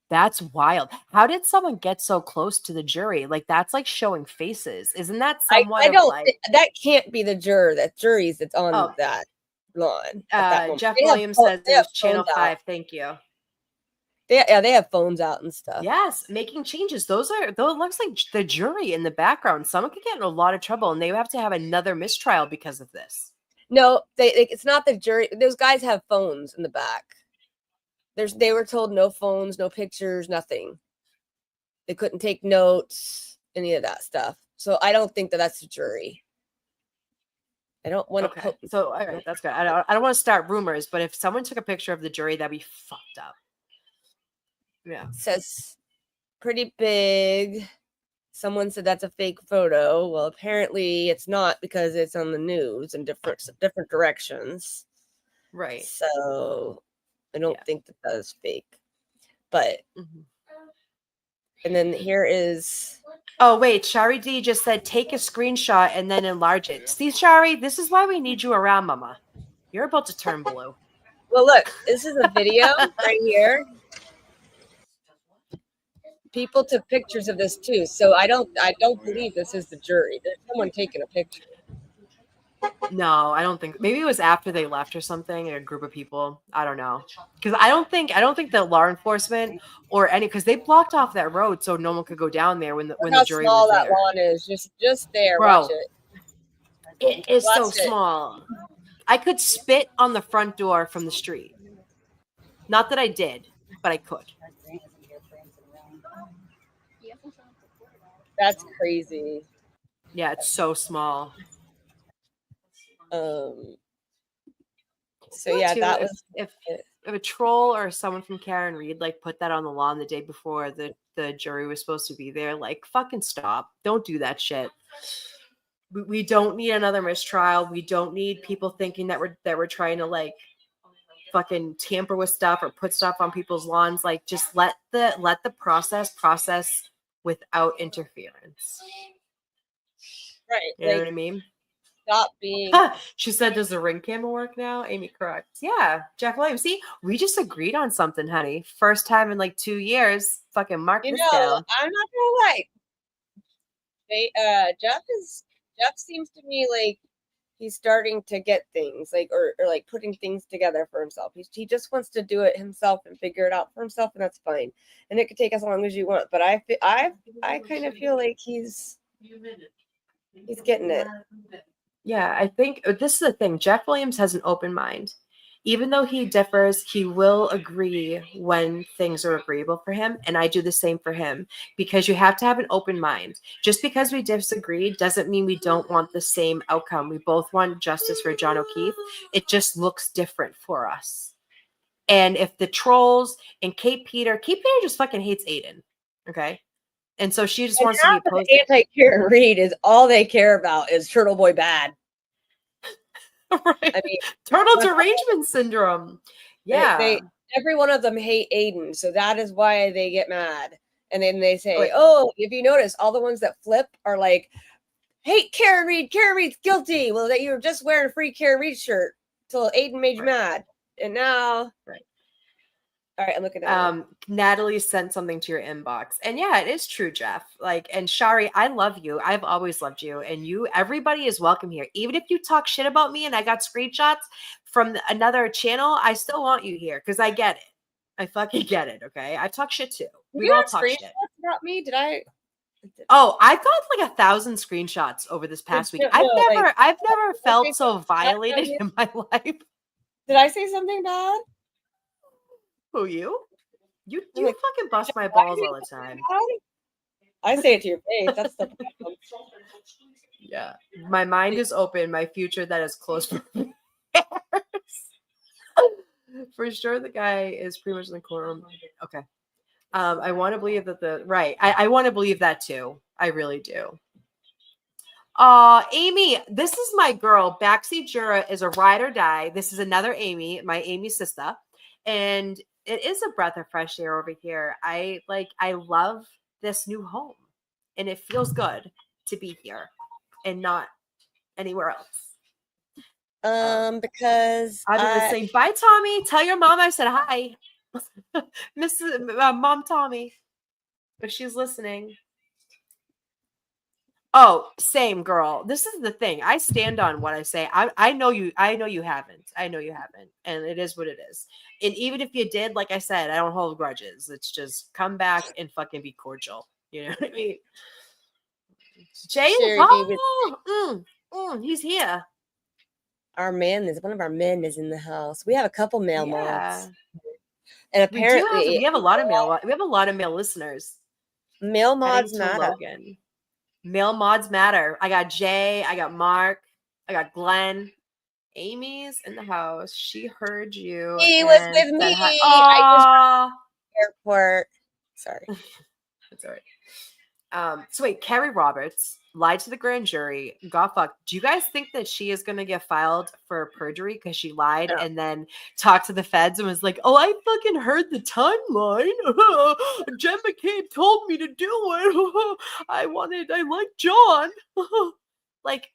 That's wild. How did someone get so close to the jury? Like, that's like showing faces. Isn't that somewhat that can't be the juror. That jury's that's on that lawn. Jeff Williams says it was Channel 5. Thank you. They have phones out and stuff. Yes, making changes. Those looks like the jury in the background. Someone could get in a lot of trouble, and they have to have another mistrial because of this. No, it's not the jury. Those guys have phones in the back. They were told no phones, no pictures, nothing. They couldn't take notes, any of that stuff. So I don't think that's the jury. I don't want to. Okay. So all right, that's good. I don't want to start rumors, but if someone took a picture of the jury, that'd be fucked up. Yeah. It says pretty big. Someone said that's a fake photo. Well, apparently it's not because it's on the news in different directions. Right. So I don't think that is fake. But and then here is. Oh wait, Shari D just said take a screenshot and then enlarge it. See, Shari, this is why we need you around, Mama. You're about to turn blue. Well, look, this is a video right here. People took pictures of this too, so I don't believe this is the jury. There's someone taking a picture. No, I don't think. Maybe it was after they left or something. A group of people. I don't know. Because I don't think the law enforcement or any because they blocked off that road so no one could go down there when the jury was there. How small that lawn is? Just there. Bro, watch it. It is so small. I could spit on the front door from the street. Not that I did, but I could. That's crazy. Yeah, it's so small. So yeah, that was if a troll or someone from Karen Reed like put that on the lawn the day before the jury was supposed to be there, like fucking stop. Don't do that shit. We don't need another mistrial. We don't need people thinking that we're trying to like fucking tamper with stuff or put stuff on people's lawns. Like just let the process without interference. Right. You know what I mean? Stop being. She said, "Does the ring camera work now?" Amy, correct. Yeah, Jeff Williams. See, we just agreed on something, honey. First time in like 2 years. Fucking mark this down. I'm not gonna lie. Jeff seems to me like he's starting to get things like or like putting things together for himself. He just wants to do it himself and figure it out for himself, and that's fine. And it could take as long as you want. But I kind of feel like he's getting it. Yeah, I think this is the thing. Jeff Williams has an open mind. Even though he differs, he will agree when things are agreeable for him. And I do the same for him because you have to have an open mind. Just because we disagree doesn't mean we don't want the same outcome. We both want justice for John O'Keefe. It just looks different for us. And if the trolls and Kate Peter just fucking hates Aiden. Okay. And so she just wants to be opposed. Anti-Karen Reed is all they care about is Turtle Boy bad. Right. I mean, turtle derangement syndrome. Yeah. Every one of them hate Aiden, so that is why they get mad. And then they say, "Oh, if you notice, all the ones that flip are like, hate Karen Reed. Karen Reed's guilty. Well, that you were just wearing a free Karen Reed shirt till Aiden made you mad, and now." Right. All right, I'm looking at it. Natalie sent something to your inbox. And yeah, it is true, Jeff. Like, and Shari, I love you. I've always loved you. And everybody is welcome here. Even if you talk shit about me and I got screenshots from another channel, I still want you here because I get it. I fucking get it, okay? I talk shit too. We all talk shit. About me? Did I? Oh, I've got like 1,000 screenshots over this past week. I've never felt so violated in my life. Did I say something bad? Who, you? You fucking bust my balls all the time. I say it to your face. That's the problem. Yeah. My mind is open. My future that is closed. For sure, the guy is pretty much in the courtroom. Okay. I want to believe that I want to believe that too. I really do. Amy, this is my girl. Backseat Jura is a ride or die. This is another Amy, my Amy sister. And it is a breath of fresh air over here. I love this new home and it feels good to be here and not anywhere else. Because I'm going to say bye, Tommy. Tell your mom I said hi. Mrs. Mom Tommy, if she's listening. Oh, same girl. This is the thing. I stand on what I say. I know you. I know you haven't. I know you haven't. And it is what it is. And even if you did, like I said, I don't hold grudges. It's just come back and fucking be cordial. You know what I mean? Jay is Sherry, baby. he's here. One of our men is in the house. We have a couple male mods. And We do apparently we have a lot of male listeners. male Heading mods to matter. Logan. Male mods matter. I got Jay, I got Mark, I got Glenn. Amy's in the house. She heard you. He was and with said me. hi. I just Aw. airport. Sorry. That's all right. So wait, Carrie Roberts lied to the grand jury, got fucked. Do you guys think that she is going to get filed for perjury because she lied No. and then talked to the feds and was like, "Oh, I fucking heard the timeline. Jen McCabe told me to do it. I like John." Like,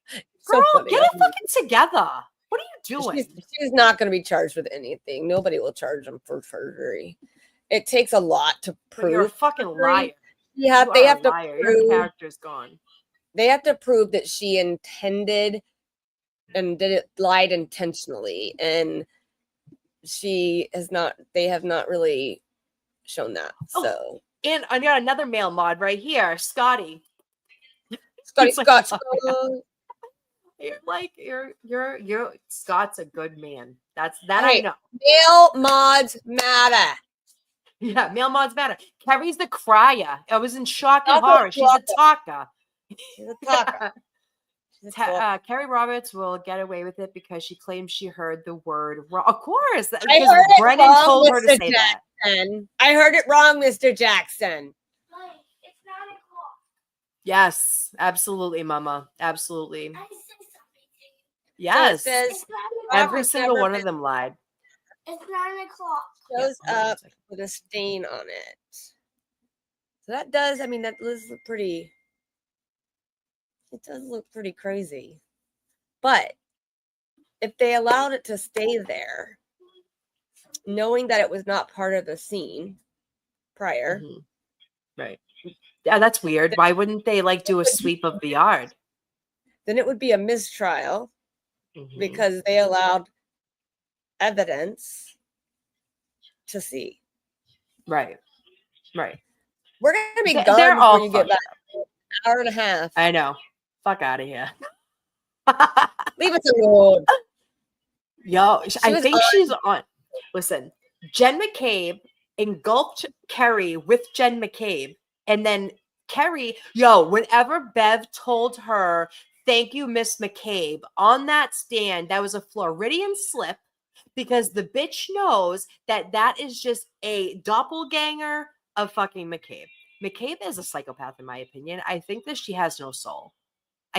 girl, So funny. get it fucking together. What are you doing? She's not going to be charged with anything. Nobody will charge them for perjury. It takes a lot to But prove. you're a fucking liar. Yeah, You they are have a to liar. prove. Your character's gone. They have to prove that she intended and lied intentionally, and she has not. They have not really shown that. Oh, So, and I got another male mod right here, Scotty. Scotty, He's like, Scott, you're Scott's a good man. That I hey, know. male mods matter. Yeah, male mods matter. Carrie's the crier. I was in shock and Not the horror. She's a talker. She's a talker. She's a talker. Carrie Roberts will get away with it because she claims she heard the word wrong. Of course, I because heard it Brennan wrong, told her to Mr. say Jackson. that. I heard it wrong, Mr. Jackson. It's 9 o'clock. Yes, absolutely, Mama. Absolutely. I said something to you. Yes. So it says It's 9 o'clock. Every single one of them lied. It's 9 o'clock. shows Yeah, hold on a up second. with a stain on it. So that does, I mean, that does look pretty, it does look pretty crazy. But if they allowed it to stay there, knowing that it was not part of the scene prior, Mhm. Right. Yeah, that's weird. Why wouldn't they like do a sweep of the yard? then it would be a mistrial Mhm. because they allowed evidence to see. Right. We're gonna be They're gone all before you get fucked back. An hour and a half. I know. Fuck out of here. Leave us alone. Yo, I was think on- she's on. Listen, Jen McCabe engulfed Kerry with Jen McCabe, and then Kerry, whenever Bev told her, "Thank you, Miss McCabe," on that stand, that was a Floridian slip because the bitch knows that is just a doppelganger of fucking McCabe. McCabe is a psychopath, in my opinion. I think that she has no soul.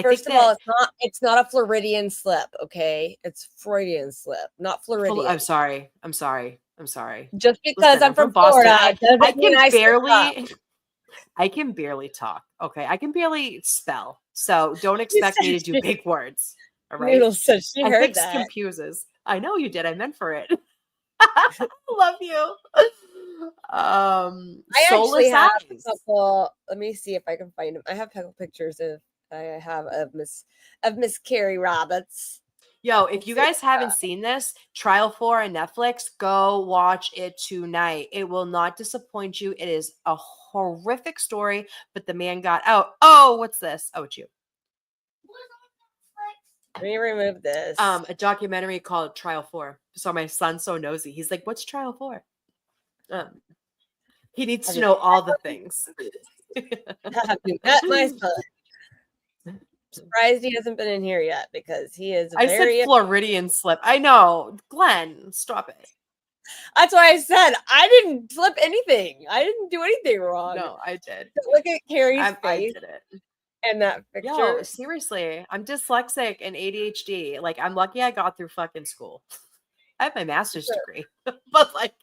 First of all, it's not a Floridian slip, okay? It's Freudian slip, not Floridian. I'm sorry. Just because Listen, I'm from Boston, Florida, doesn't I mean can barely talk. Okay, I can barely spell. So don't expect me to do big words. All right. Noodle said she I heard think that. confuses. I know you did. I meant for it. Love you. I Soulless actually have eyes. a couple. Let me see if I can find them. I have a couple pictures of Miss Carrie Roberts. Yo, if you guys haven't seen this, Trial 4 on Netflix, go watch it tonight. It will not disappoint you. It is a horrific story, but the man got out. Oh, what's this? Oh, it's you. Let me remove this. A documentary called Trial 4. So my son's so nosy. He's like, "What's Trial 4?" He needs to know all the things. Have you met my son? Surprised he hasn't been in here yet because he is I said Floridian slip. I know. Glenn, stop it. That's why I said I didn't flip anything. I didn't do anything wrong. No, I did. Look at Carrie's I face did it. and that picture. Yo, seriously, I'm dyslexic and ADHD. Like, I'm lucky I got through fucking school. I have my master's degree, but like,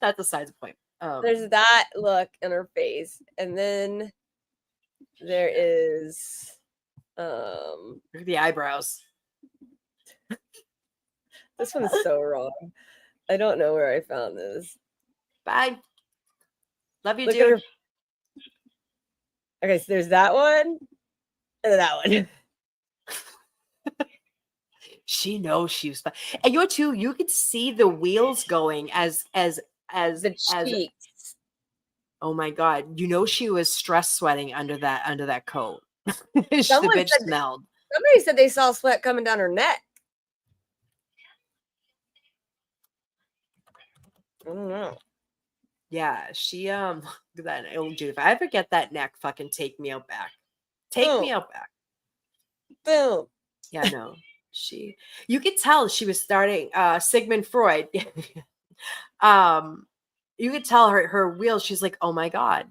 that's besides the point. There's that look in her face, and then there is the eyebrows. This one's so wrong. I don't know where I found this. Bye. Love you, Look at dude. her. Okay, so there's that one, that one. She knows she was fine. And you know, too, you could see the wheels going as The cheeks. oh my god, you know she was stress sweating under that coat. The Someone bitch said smelled. Somebody said they saw sweat coming down her neck. I don't know. Yeah, she that oh, dude, if I ever get that neck, fucking take me out back. Take me out back. Boom. Yeah, no. You could tell she was starting Sigmund Freud. You could tell her wheels, she's like, oh my God.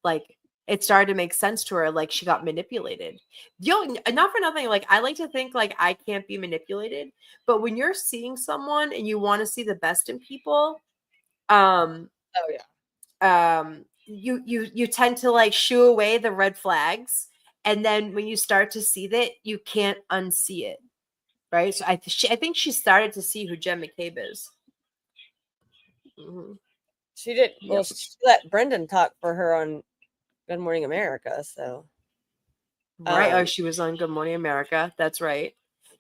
Like it started to make sense to her, like she got manipulated. Not for nothing, like I like to think like I can't be manipulated, but when you're seeing someone and you want to see the best in people, Oh yeah. you tend to like shoo away the red flags, and then when you start to see that, you can't unsee it, right? So I think she started to see who Jen McCabe is. Mm-hmm. She did. Yep. Well, she let Brendan talk for her on Good Morning America. So right. She was on Good Morning America. That's right.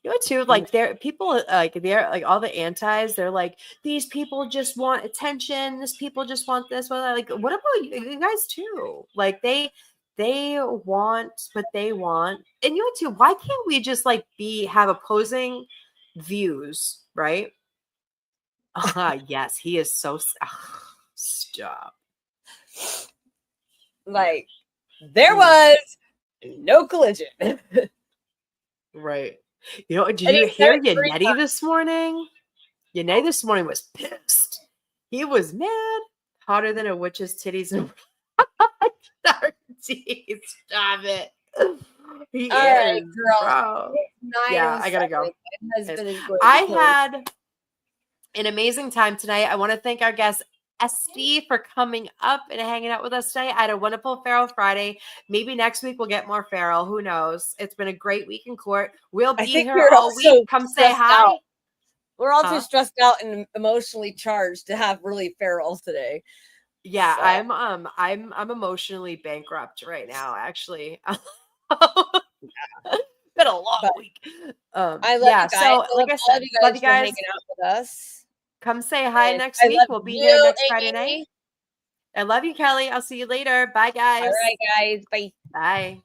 You know, too, like they're all the antis, they're like, these people just want attention, this people just want this. Well, like, what about you guys too? Like they want what they want. And you know, too, why can't we just like have opposing views, right? Yes, he is so stop. like there was no collision. Right. You know, did you hear Yannetti this morning? Yannetti this morning was pissed. He was mad. Hotter than a witch's titties. Stop it. He All is, right, girl. bro. Yeah, I gotta go. I had an amazing time tonight. I want to thank our guest Esty for coming up and hanging out with us today. I had a wonderful Feral Friday. Maybe next week we'll get more Feral. Who knows? It's been a great week in court. We'll be here all week. Come say hi. Out. We're all too stressed out and emotionally charged to have really Feral today. Yeah, so. I'm emotionally bankrupt right now, actually. Been a long week. I love you guys. So like I said, love you guys hanging out with us. Come say hi next week. We'll be here next Friday night. I love you, Kelly. I'll see you later. Bye, guys. All right, guys. Bye. Bye.